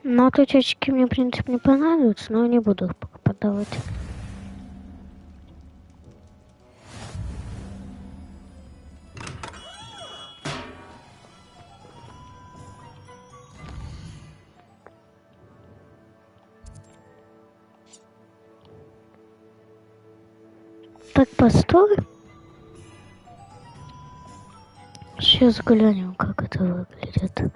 Ну, отвечачки мне, в принципе, не понадобятся, но не буду их пока подавать. Так, постой. Сейчас глянем, как это выглядит.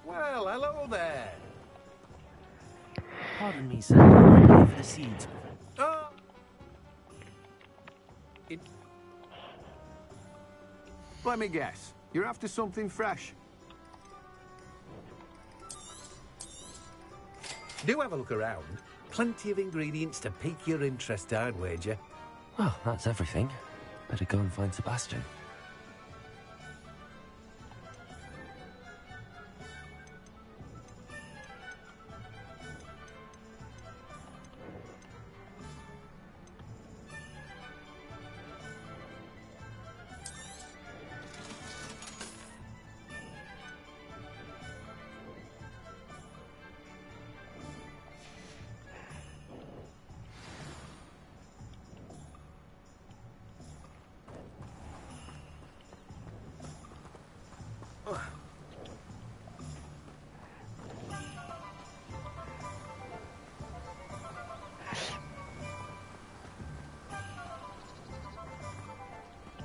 Well, hello there. Pardon me, sir. Leave the seeds. Let me guess. You're after something fresh. Do have a look around. Plenty of ingredients to pique your interest, I'd wager. Well, that's everything. Better go and find Sebastian.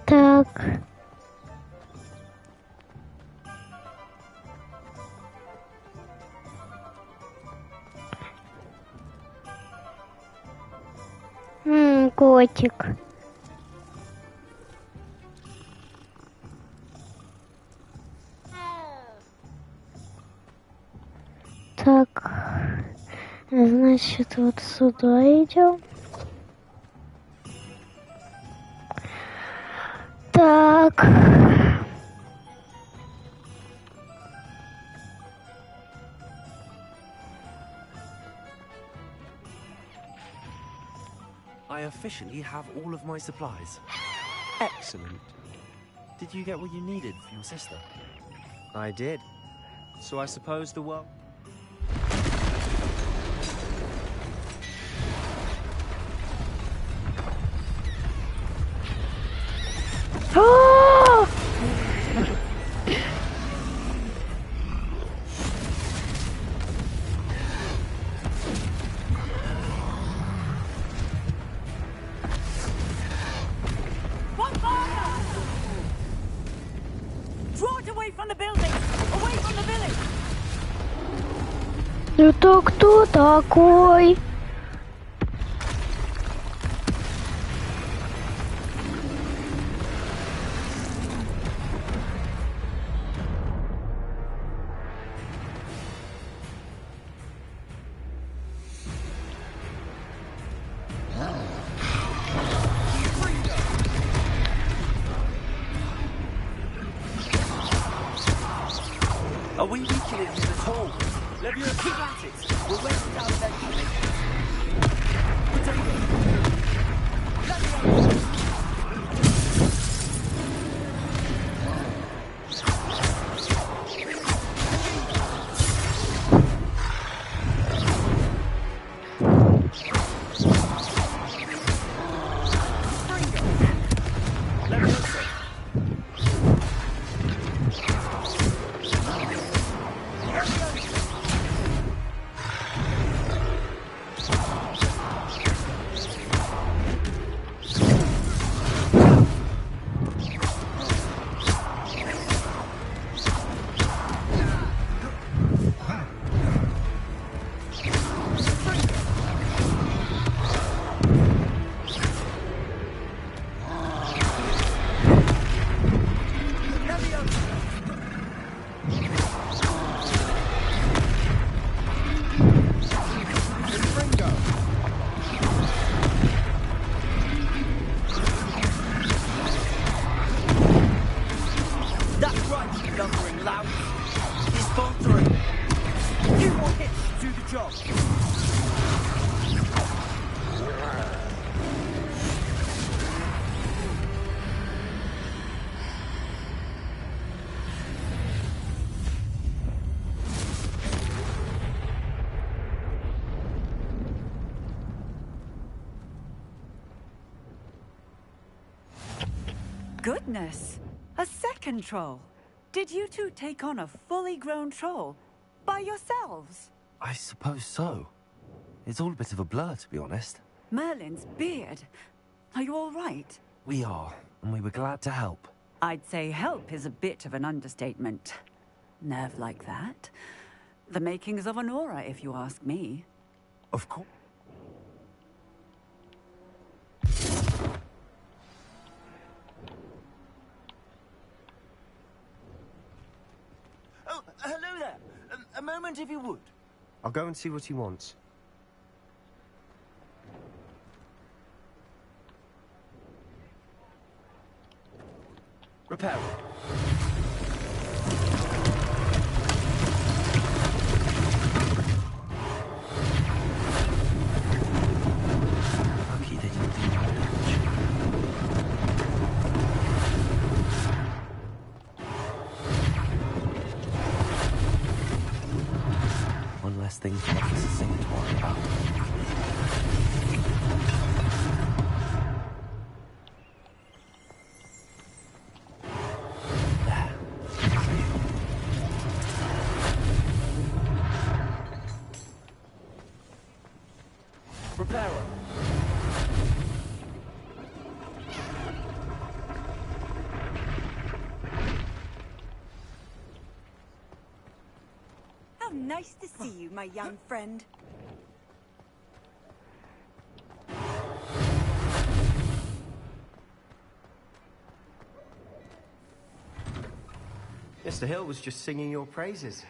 Так. Котик. Так, значит, вот сюда идем. Так. I officially have all of my supplies. Excellent. Did you get what you needed for your sister? I did. So I suppose the world... Oh! Draw it away from the building! Away from the village! Это кто такой? Are we weakening him at all? Levier, keep at it! We'll wear it down eventually. Goodness! A second troll! Did you two take on a fully grown troll? By yourselves? I suppose so. It's all a bit of a blur, to be honest. Merlin's beard. Are you all right? We are, and we were glad to help. I'd say help is a bit of an understatement. Nerve like that. The makings of an aura, if you ask me. Of course. Oh, hello there. A moment if you would. I'll go and see what he wants. Repair. Lucky they didn't do more damage. One less thing for Officer Singh to worry about. Repairer. How nice to see you, my young friend. Mr. Hill was just singing your praises.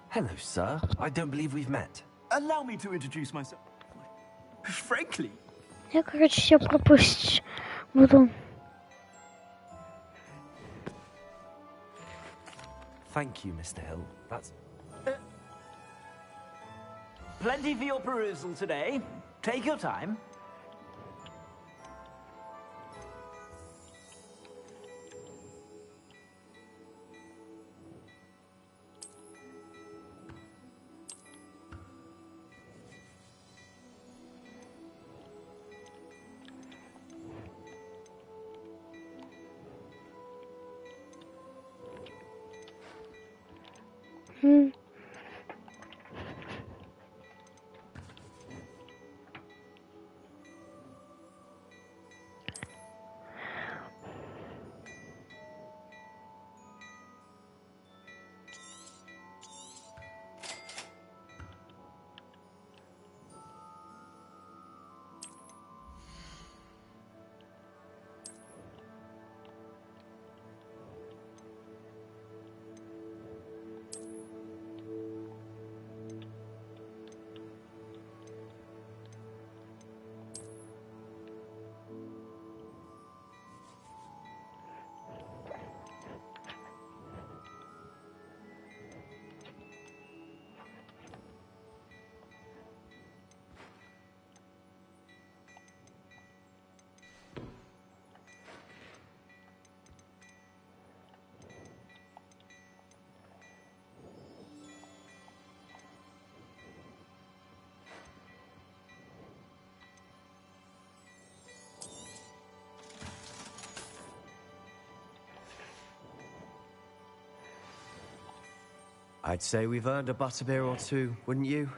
Hello, sir. I don't believe we've met. Allow me to introduce myself. Frankly. Я, короче, все пропустить буду. Thank you, Mr. Hill. That's... Plenty for your perusal today. Take your time. I'd say we've earned a butterbeer or two, wouldn't you?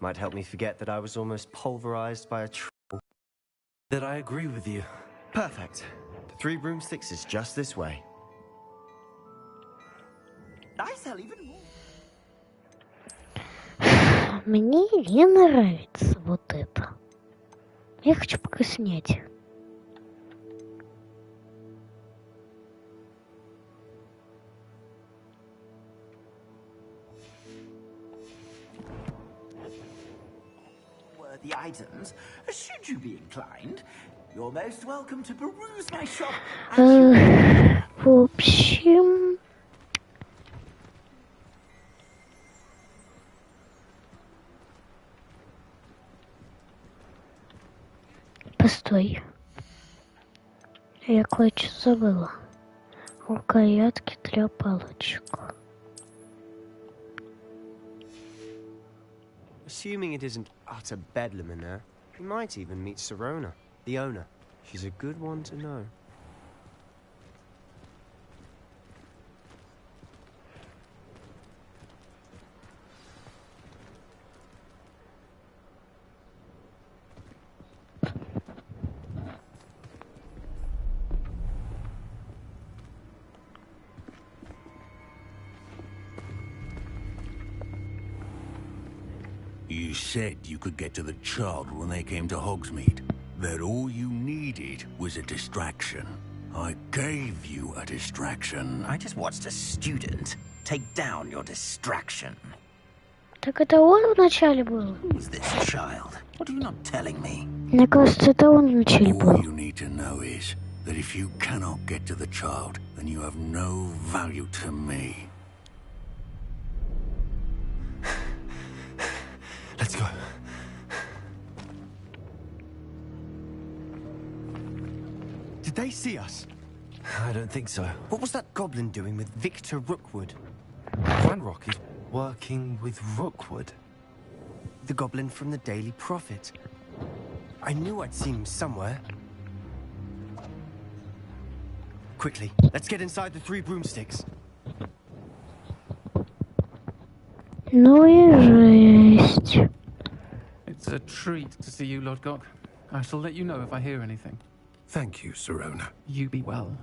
Might help me forget that I was almost pulverized by a troll. That I agree with you. Perfect. The 3 broomsticks is just this way. I sell even more. Мне не нравится вот это. Я хочу пока снять. The items, should you be inclined, you're most welcome to peruse my shop. В общем... Постой. Я кое-что забыла. Рукоятки для палочек. Assuming it isn't utter bedlam in there, we might even meet Sirona, the owner. She's a good one to know. You said you could get to the child when they came to Hogsmeade. That all you needed was a distraction. I gave you a distraction. I just watched a student take down your distraction. Так это он вначале был? Who's this child? What are you not telling me? Мне кажется, это он вначале был. All you need to know is that if you cannot get to the child, then you have no value to me. Let's go. Did they see us? I don't think so. What was that goblin doing with Victor Rookwood? Ranrock is working with Rookwood. The goblin from the Daily Prophet. I knew I'd seen him somewhere. Quickly, let's get inside the 3 broomsticks. Ну и жесть. It's a treat to see you, Lord Gok. I shall let you know if I hear anything. Thank you, Sirona. You be well.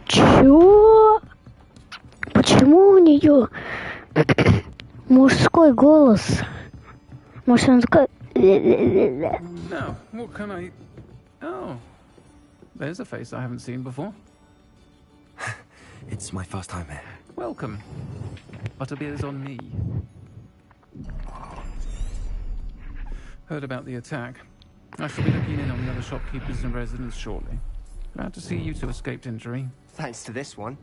Чё? Почему у нее мужской голос? Может, он такой... Now, what can I... Oh. There's a face I haven't seen before. It's my first time here. Welcome. Butterbeer's on me. Heard about the attack. I shall be looking in on the other shopkeepers and residents shortly. Glad to see you two escaped injury. Thanks to this one.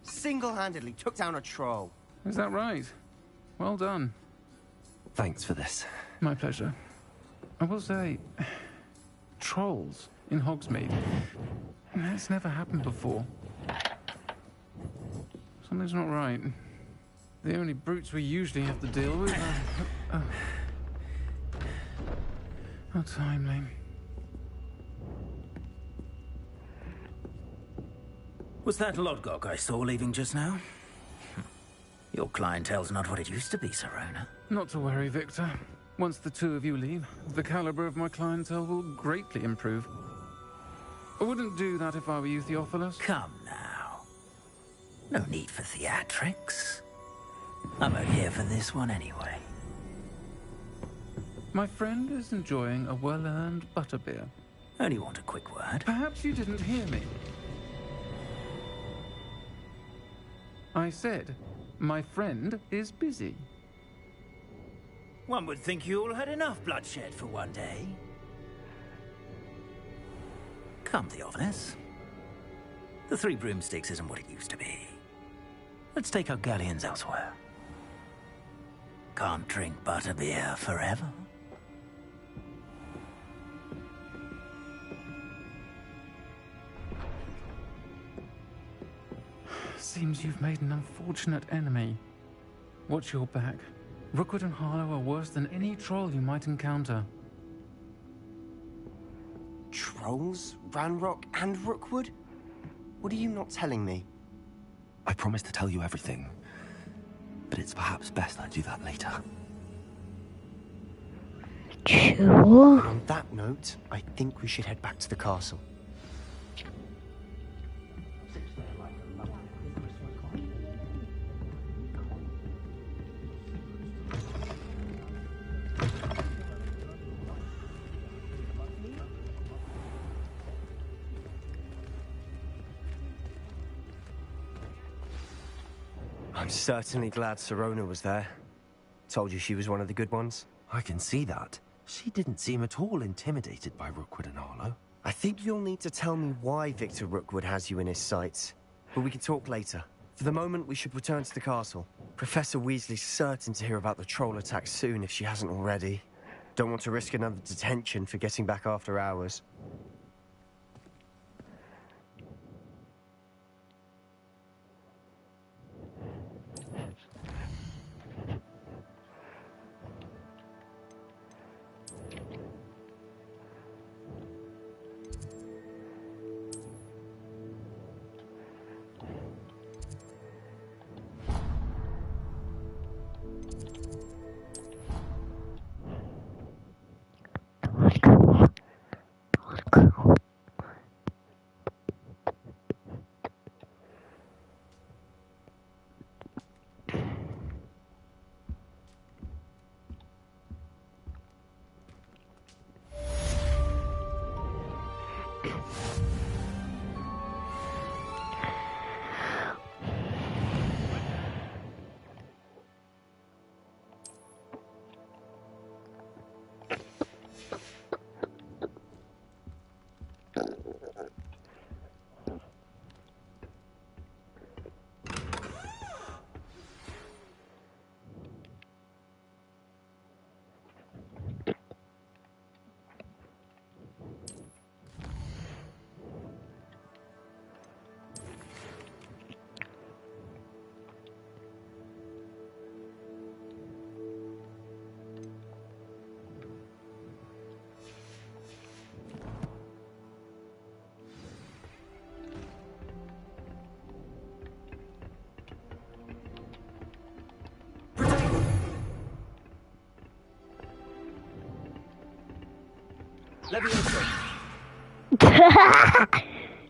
Single-handedly took down a troll. Is that right? Well done. Thanks for this. My pleasure. I will say, trolls in Hogsmeade. That's never happened before. Something's not right. The only brutes we usually have to deal with are... How timely. Was that Lodgok I saw leaving just now? Your clientele's not what it used to be, Serona. Not to worry, Victor. Once the two of you leave, the caliber of my clientele will greatly improve. I wouldn't do that if I were you, Theophilus. Come now. No need for theatrics. I'm only here for this one anyway. My friend is enjoying a well-earned butterbeer. Only want a quick word. Perhaps you didn't hear me. I said, my friend is busy. One would think you all had enough bloodshed for one day. Come, Theophilus. The Three Broomsticks isn't what it used to be. Let's take our galleons elsewhere. Can't drink butterbeer forever. Seems you've made an unfortunate enemy. Watch your back. Rookwood and Harlow are worse than any troll you might encounter. Trolls? Ranrock and Rookwood? What are you not telling me? I promised to tell you everything, but it's perhaps best I do that later. Sure. On that note, I think we should head back to the castle. I'm certainly glad Serona was there. Told you she was one of the good ones. I can see that. She didn't seem at all intimidated by Rookwood and Harlow. I think you'll need to tell me why Victor Rookwood has you in his sights. But we can talk later. For the moment, we should return to the castle. Professor Weasley's certain to hear about the troll attack soon if she hasn't already. Don't want to risk another detention for getting back after hours.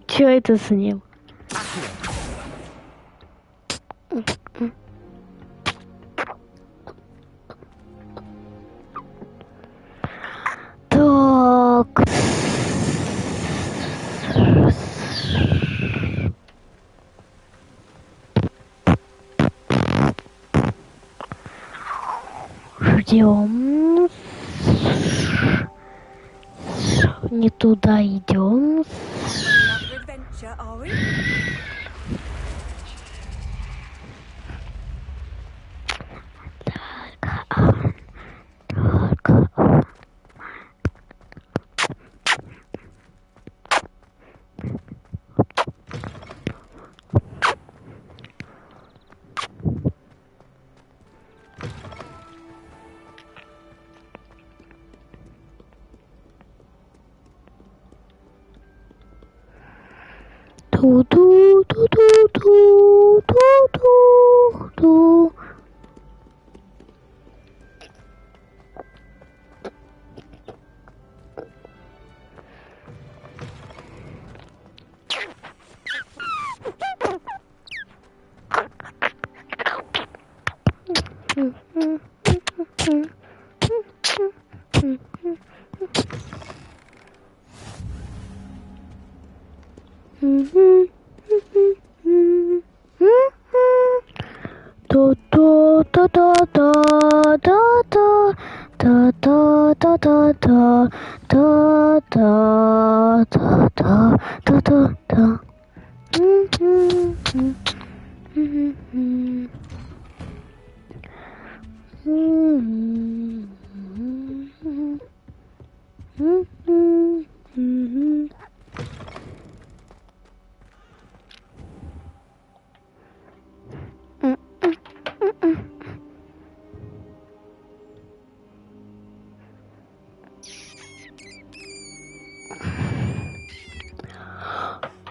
Чё это с ним? Так. идем. Не туда идем. Ту-ду-ду-ду-ду-ду-ду.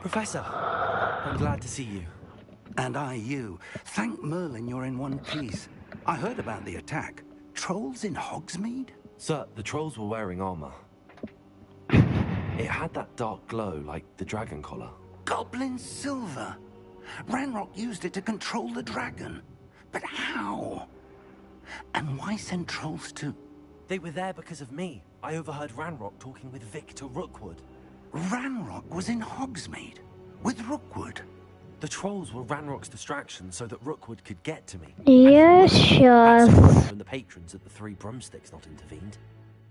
Professor, I'm glad to see you. And I you. Thank Merlin you're in one piece. I heard about the attack. Trolls in Hogsmeade? Sir, the trolls were wearing armor. It had that dark glow like the dragon collar. Goblin silver. Ranrock used it to control the dragon. But how? And why send trolls to... They were there because of me. I overheard Ranrock talking with Victor Rookwood. Ranrock was in Hogsmeade with Rookwood. The trolls were Ranrock's distraction so that Rookwood could get to me. Yes, And the patrons at the Three Broomsticks not intervened.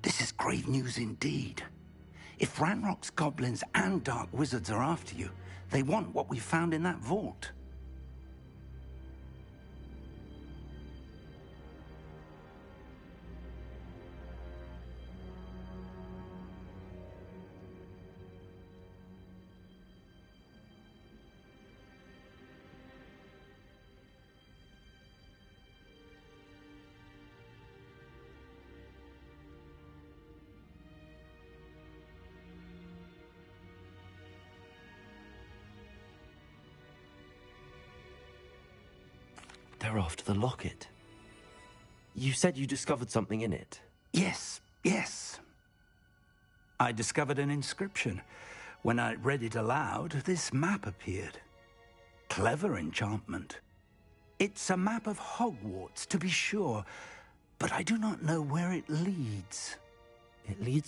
This is grave news indeed. If Ranrock's goblins and dark wizards are after you, they want what we found in that vault. They're after the locket. You said you discovered something in it. Yes. I discovered an inscription. When I read it aloud, this map appeared. Clever enchantment. It's a map of Hogwarts, to be sure, but I do not know where it leads. It leads